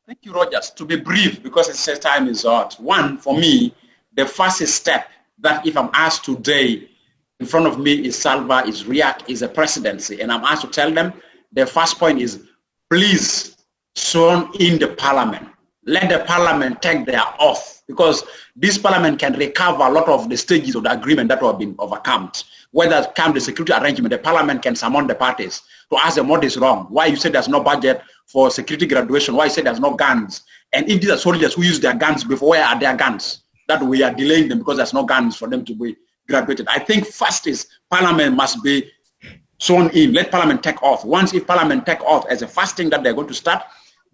Thank you, Rogers. To be brief, because it says time is out. One, for me, the first step that if I'm asked today, in front of me is Salva, is RIAC, is a presidency, and I'm asked to tell them, the first point is, please sworn in the parliament. Let the parliament take their oath, because this parliament can recover a lot of the stages of the agreement that have been overcome. Whether it comes to the security arrangement, the parliament can summon the parties to ask them what is wrong. Why you said there's no budget for security graduation? Why you said there's no guns? And if these are soldiers who use their guns before, where are their guns? That we are delaying them because there's no guns for them to be graduated. I think first is parliament must be sworn in. Let parliament take oath. Once if parliament take oath as the first thing that they're going to start,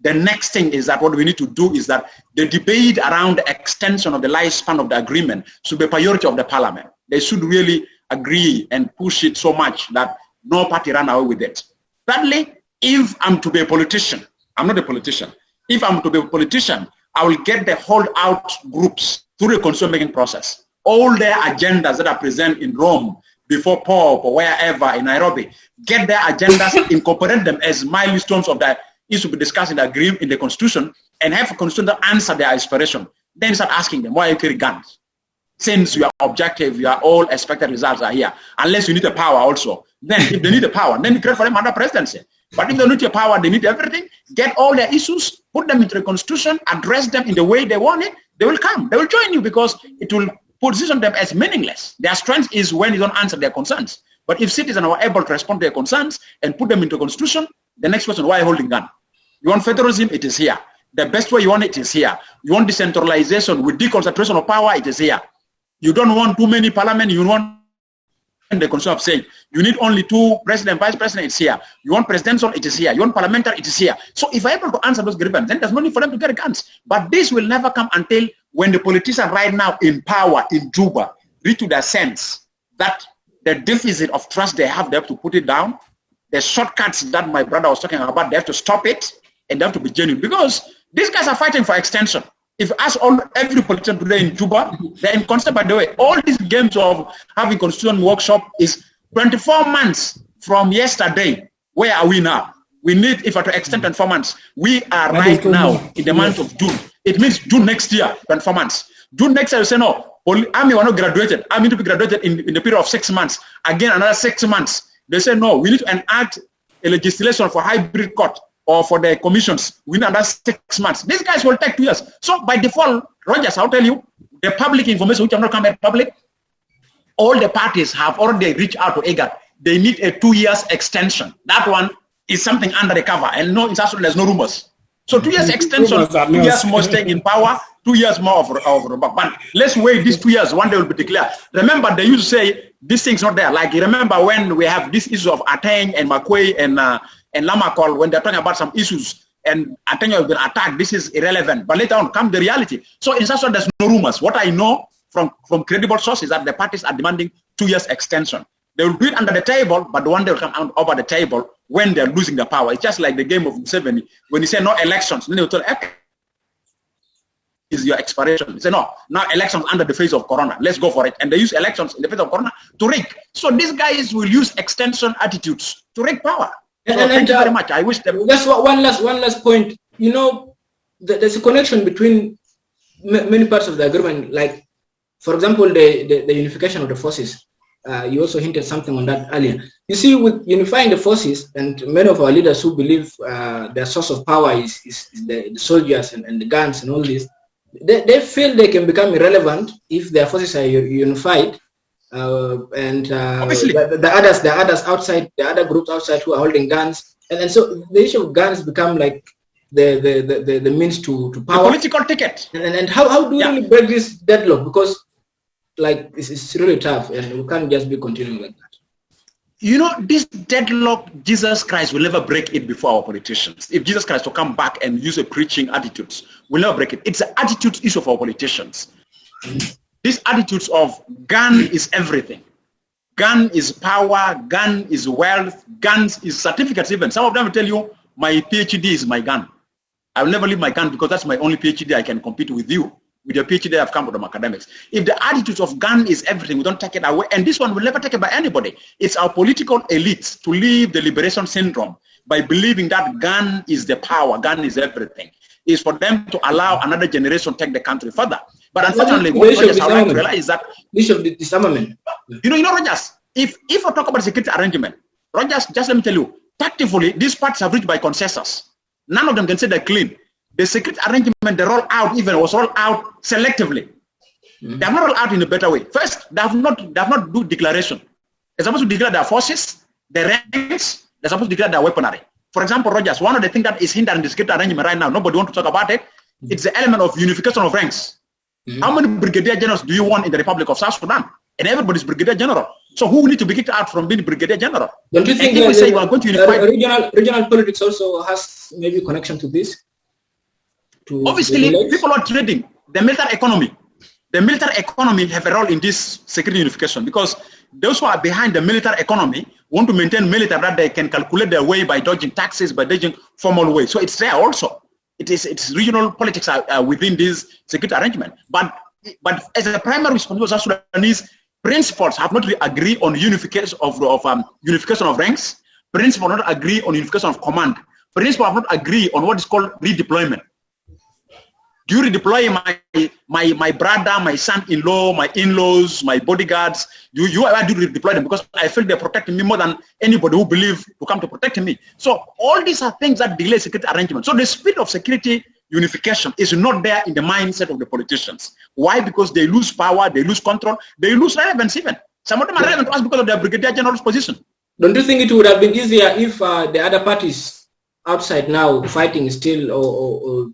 the next thing is that what we need to do is that the debate around the extension of the lifespan of the agreement should be a priority of the parliament. They should really agree and push it so much that no party run away with it. Thirdly, if I'm to be a politician, I'm not a politician. If I'm to be a politician, I will get the holdout groups through the constitution making process. All their agendas that are present in Rome, before Pope or wherever in Nairobi, get their agendas, incorporate them as milestones of that issue to be discussed in the agreement in the constitution, and have a constitution that answer their aspiration. Then start asking them, why you carry guns? Since you are objective, you are all expected results are here. Unless you need the power also. Then if they need the power, then you create for them under presidency. But if they need your power, they need everything. Get all their issues, put them into the constitution, address them in the way they want it. They will come. They will join you because it will position them as meaningless. Their strength is when you don't answer their concerns. But if citizens are able to respond to their concerns and put them into constitution, the next question, why are you holding gun? You want federalism? It is here. The best way you want it is here. You want decentralization with deconcentration of power? It is here. You don't want too many parliament. You want the constitution of saying you need only 2 president, vice president, it's here. You want presidential, it is here. You want parliamentary, it is here. So if I'm able to answer those grievances, then there's no need for them to get guns. But this will never come until when the politicians right now in power in Juba reach to their sense that the deficit of trust they have to put it down. The shortcuts that my brother was talking about, they have to stop it and they have to be genuine, because these guys are fighting for extension. If you ask every politician today in Juba, they're in constant, by the way, all these games of having constitution workshop is 24 months from yesterday. Where are we now? We need, if I to extend 24 months, we are right now in the month of June. It means June next year, 24 months. June next year, you say, no, army were not graduated. Army to be graduated in the period of 6 months. Again, another 6 months. They say, no, we need to enact a legislation for hybrid court or for the commissions. We need another 6 months. These guys will take 2 years. So by default, Rogers, I'll tell you, the public information which have not come at public, all the parties have already reached out to IGAD. They need a 2 years extension. That one is something under the cover. And no, it's actually, there's no rumors. So 2 years extension, 2 years more staying in power, 2 years more of but let's wait these 2 years, one day will be declared. Remember, they used to say, this thing's not there. Like, you remember when we have this issue of Ateng and McQuay and Lamakol, when they're talking about some issues, and Ateng has been attacked, this is irrelevant. But later on comes the reality. So in such a way, there's no rumors. What I know from credible sources is that the parties are demanding 2 years extension. They will do it under the table, but one day will come out over the table when they're losing the power. It's just like the game of Museveni. When you say no elections, then they will tell you, is your expiration. They say, no, now elections under the face of Corona. Let's go for it. And they use elections in the face of Corona to rig. So these guys will use extension attitudes to rig power. So thank you very much. I wish them. That's one last point. You know, there's a connection between many parts of the agreement. Like, for example, the unification of the forces. You also hinted something on that earlier. You see, with unifying the forces, and many of our leaders who believe their source of power is the soldiers and the guns and all this, they feel they can become irrelevant if their forces are unified, and the others outside, the other groups outside who are holding guns, and so the issue of guns become like the means to power. The political ticket. And how do we really break this deadlock? Because like it's really tough, and we can't just be continuing like that. You know, this deadlock, Jesus Christ will never break it before our politicians. If Jesus Christ will come back and use a preaching attitudes, we'll never break it. It's an attitude issue for our politicians. These attitudes of gun is everything. Gun is power, gun is wealth, guns is certificates even. Some of them will tell you, my PhD is my gun. I will never leave my gun because that's my only PhD. I can compete with you. With your PhD, I've come from academics. If the attitude of gun is everything, we don't take it away. And this one will never take it by anybody. It's our political elites to leave the liberation syndrome by believing that gun is the power, gun is everything. It's for them to allow another generation to take the country further. But unfortunately, what Rogers I would like to realize is that disarmament. You know, Rogers, if I talk about security arrangement, Rogers, just let me tell you, tactically, these parts have reached by consensus. None of them can say they're clean. The security arrangement, they roll out even was rolled out selectively. They have not rolled out in a better way. First, they have not do declaration. They're supposed to declare their forces, their ranks. They're supposed to declare their weaponry. For example, Rogers, one of the things that is hindering the security arrangement right now, nobody wants to talk about it. It's the element of unification of ranks. How many brigadier generals do you want in the Republic of South Sudan? And everybody's brigadier general. So who need to be kicked out from being brigadier general? Don't you think we say we are going to unify regional politics also has maybe connection to this? Obviously, people are trading the military economy. The military economy have a role in this security unification because those who are behind the military economy want to maintain military that they can calculate their way by dodging taxes, by dodging formal way. So it's there also. It's regional politics are within this security arrangement. But as a primary responsibility of South Sudanese, principals have not really agreed on unification of ranks. Principals have not agreed on unification of command. Principals have not agreed on what is called redeployment. Do you redeploy my brother, my son-in-law, my in-laws, my bodyguards? I do redeploy them because I feel they're protecting me more than anybody who believes to come to protect me. So all these are things that delay security arrangement. So the spirit of security unification is not there in the mindset of the politicians. Why? Because they lose power, they lose control, they lose relevance even. Some of them are relevant to us because of their brigadier general's position. Don't you think it would have been easier if the other parties outside now fighting still or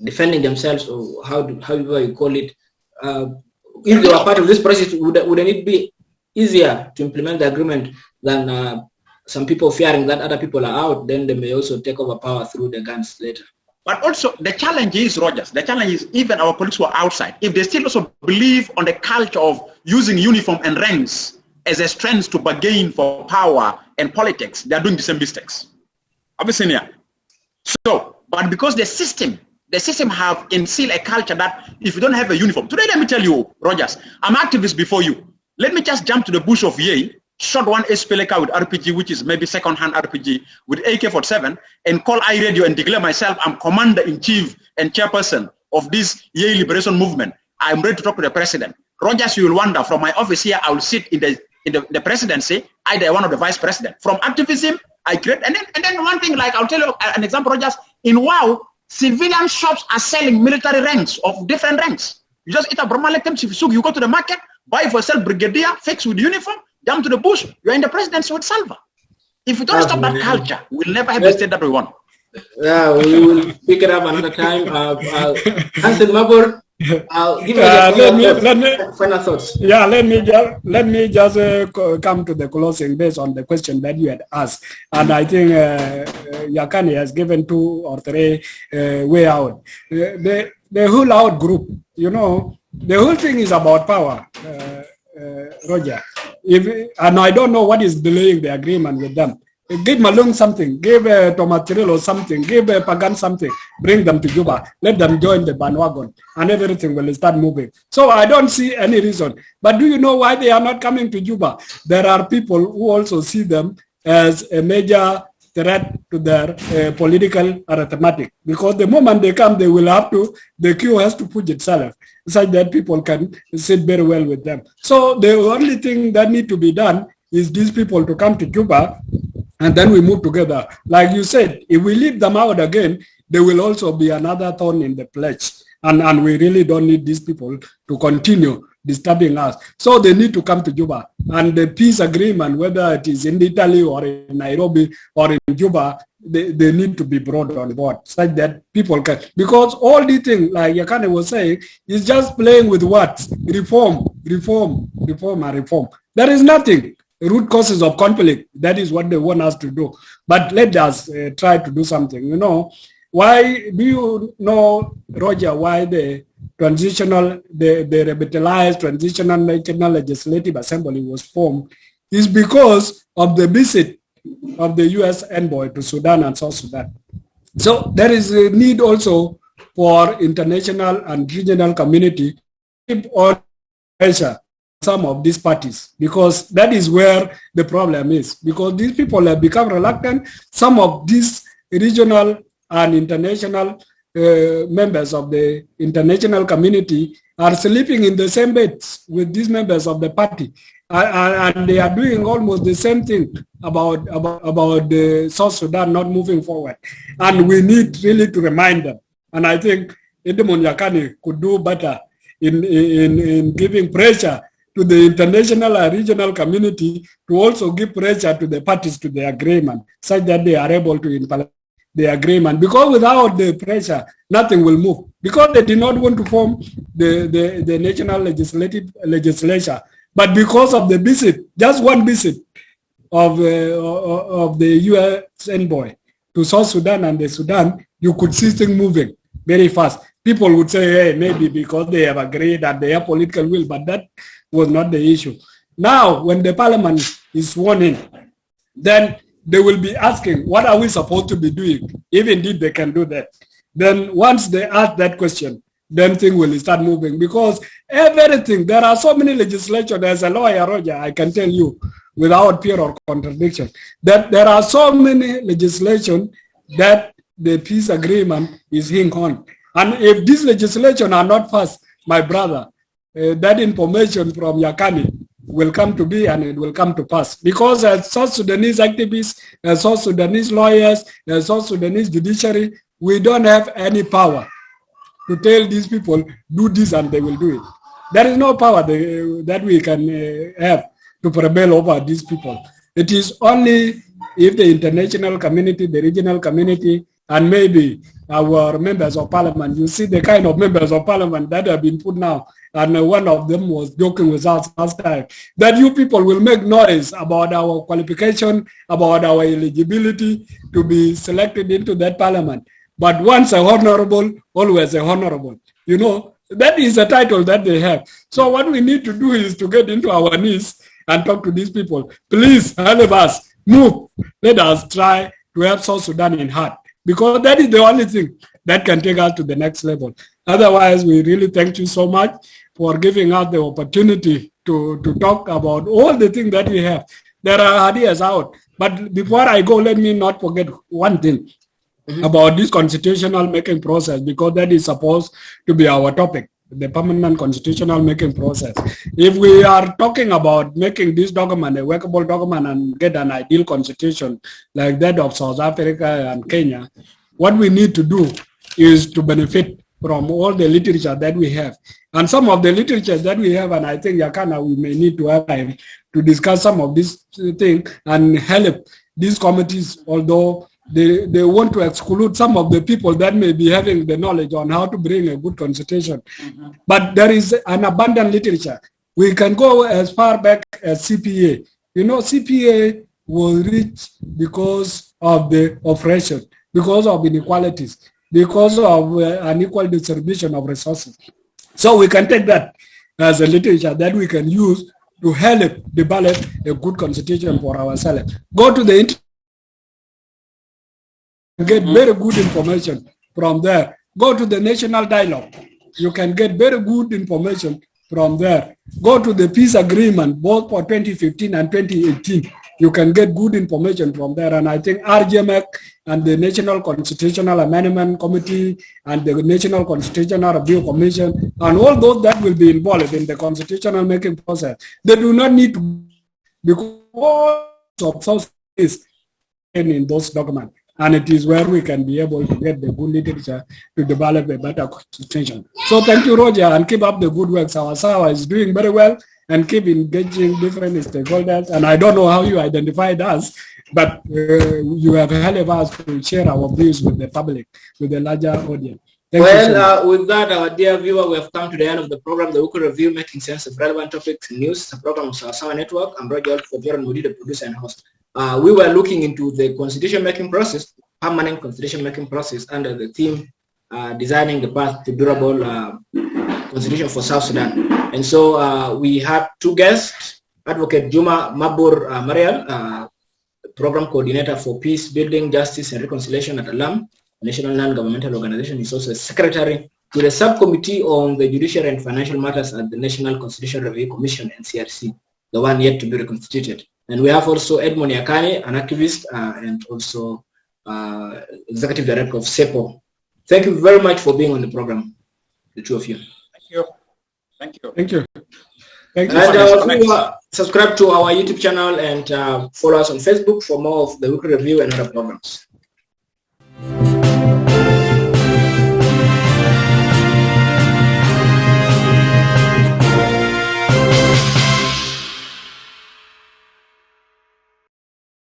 defending themselves, or however you call it, if they were part of this process, wouldn't it be easier to implement the agreement than some people fearing that other people are out, then they may also take over power through the guns later. But also the challenge is, Rogers, the challenge is even our colleagues who are outside, if they still also believe on the culture of using uniform and ranks as a strength to bargain for power and politics, they are doing the same mistakes. Obviously, yeah. So, but because the system have instilled a culture that if you don't have a uniform, today let me tell you, Rogers, I'm activist before you. Let me just jump to the bush of Yei, shot one SPLK with RPG, which is maybe second-hand RPG, with AK-47, and call iRadio and declare myself I'm commander-in-chief and chairperson of this Yei liberation movement. I'm ready to talk to the president. Rogers, you will wonder, from my office here, I will sit in the presidency, either one of the vice president. From activism, I create, and then one thing, like I'll tell you an example, Rogers, in WOW, civilian shops are selling military ranks of different ranks. You just eat a Brahmaletem, you go to the market, buy for yourself brigadier, fix with uniform, jump to the bush, you're in the presidency with Salva. If we don't stop that culture, we'll never have the state that we want. Yeah, we will pick it up another time. Hansen Mabur, I'll give you final thoughts. Yeah, let me just come to the closing based on the question that you had asked. And I think Yakani has given 2 or 3 way out. The whole out group, you know, the whole thing is about power, Roger. And I don't know what is delaying the agreement with them. Give Malung something, give Tomatirilo something, give Pagan something, bring them to Juba, let them join the bandwagon, and everything will start moving. So I don't see any reason. But do you know why they are not coming to Juba? There are people who also see them as a major threat to their political arithmetic. Because the moment they come, they will have to, the queue has to push itself, such that people can sit very well with them. So the only thing that need to be done is these people to come to Juba, and then we move together. Like you said, if we leave them out again, there will also be another thorn in the pledge. And we really don't need these people to continue disturbing us. So they need to come to Juba. And the peace agreement, whether it is in Italy or in Nairobi or in Juba, they need to be brought on board such that people can. Because all these things, like Yakane was saying, is just playing with what? Reform. There is nothing. Root causes of conflict, that is what they want us to do. But let us try to do something. You know, why do you know, Roger, why the revitalized Transitional National Legislative Assembly was formed is because of the visit of the U.S. envoy to Sudan and South Sudan. So there is a need also for international and regional community to keep on pressure some of these parties, because that is where the problem is, because these people have become reluctant. Some of these regional and international members of the international community are sleeping in the same beds with these members of the party, and they are doing almost the same thing about the South Sudan not moving forward. And we need really to remind them. And I think Edmund Yakani could do better in giving pressure to the international and regional community to also give pressure to the parties to the agreement, such that they are able to implement the agreement. Because without the pressure, nothing will move. Because they did not want to form the national legislature, but because of the visit, just one visit of the U.S. envoy to South Sudan and the Sudan, you could see things moving very fast. People would say, hey, maybe because they have agreed that they have political will, but that was not the issue. Now, when the parliament is sworn in, then they will be asking, what are we supposed to be doing, if indeed they can do that. Then once they ask that question, then things will start moving, because everything, there are so many legislation. As a lawyer, Roger, I can tell you without fear or contradiction, that there are so many legislation that the peace agreement is hinged on. And if these legislation are not passed, my brother, that information from Yakani will come to be, and it will come to pass. Because as South Sudanese activists, as South Sudanese lawyers, as South Sudanese judiciary, we don't have any power to tell these people, do this and they will do it. There is no power that we can have to prevail over these people. It is only if the international community, the regional community, and maybe our members of parliament. You see the kind of members of parliament that have been put now. And one of them was joking with us last time that you people will make noise about our qualification, about our eligibility to be selected into that parliament. But once a honorable, always a honorable. You know, that is a title that they have. So what we need to do is to get into our knees and talk to these people. Please, all of us, move. Let us try to help South Sudan in heart, because that is the only thing that can take us to the next level. Otherwise, we really thank you so much for giving us the opportunity to talk about all the things that we have. There are ideas out. But before I go, let me not forget one thing about this constitutional making process, because that is supposed to be our topic, the permanent constitutional making process. If we are talking about making this document a workable document and get an ideal constitution like that of South Africa and Kenya, what we need to do is to benefit from all the literature that we have. And some of the literature that we have, and I think Yakana, we may need to have time to discuss some of this thing and help these committees, although they want to exclude some of the people that may be having the knowledge on how to bring a good constitution. But there is an abundant literature. We can go as far back as CPA. You know, CPA was reached because of the oppression, because of inequalities, because of unequal distribution of resources. So we can take that as a literature that we can use to help develop a good constitution for ourselves. Go to the internet, get very good information from there. Go to the national dialogue. You can get very good information from there. Go to the peace agreement, both for 2015 and 2018. You can get good information from there. And I think RJMEC and the National Constitutional Amendment Committee and the National Constitutional Review Commission and all those that will be involved in the constitutional making process, they do not need to, because of South is in those documents. And it is where we can be able to get the good literature to develop a better constitution. So thank you, Roger, and keep up the good work. Sawa is doing very well, and keep engaging different stakeholders. And I don't know how you identified us, but you have helped us to share our views with the public, with the larger audience. With that, our dear viewer, we have come to the end of the program, the weekly review, making sense of relevant topics and news. The program of Sawa Network. I'm Roger Alfred Mudi, the producer and host. We were looking into the constitution making process, permanent constitution making process, under the theme designing the path to durable constitution for South Sudan. And so we had two guests, Advocate Juma Mabur Marial, Program Coordinator for Peace Building, Justice and Reconciliation at ALAM, National Non-Governmental Organization. He's also a Secretary to the Subcommittee on the Judiciary and Financial Matters at the National Constitutional Review Commission, NCRC, the one yet to be reconstituted. And we have also Edmond Yakane, an activist and also Executive Director of SEPO. Thank you very much for being on the program, the two of you. Thank you. Thank you. Thank you. Thank you. And subscribe to our YouTube channel and follow us on Facebook for more of the weekly review and other programs.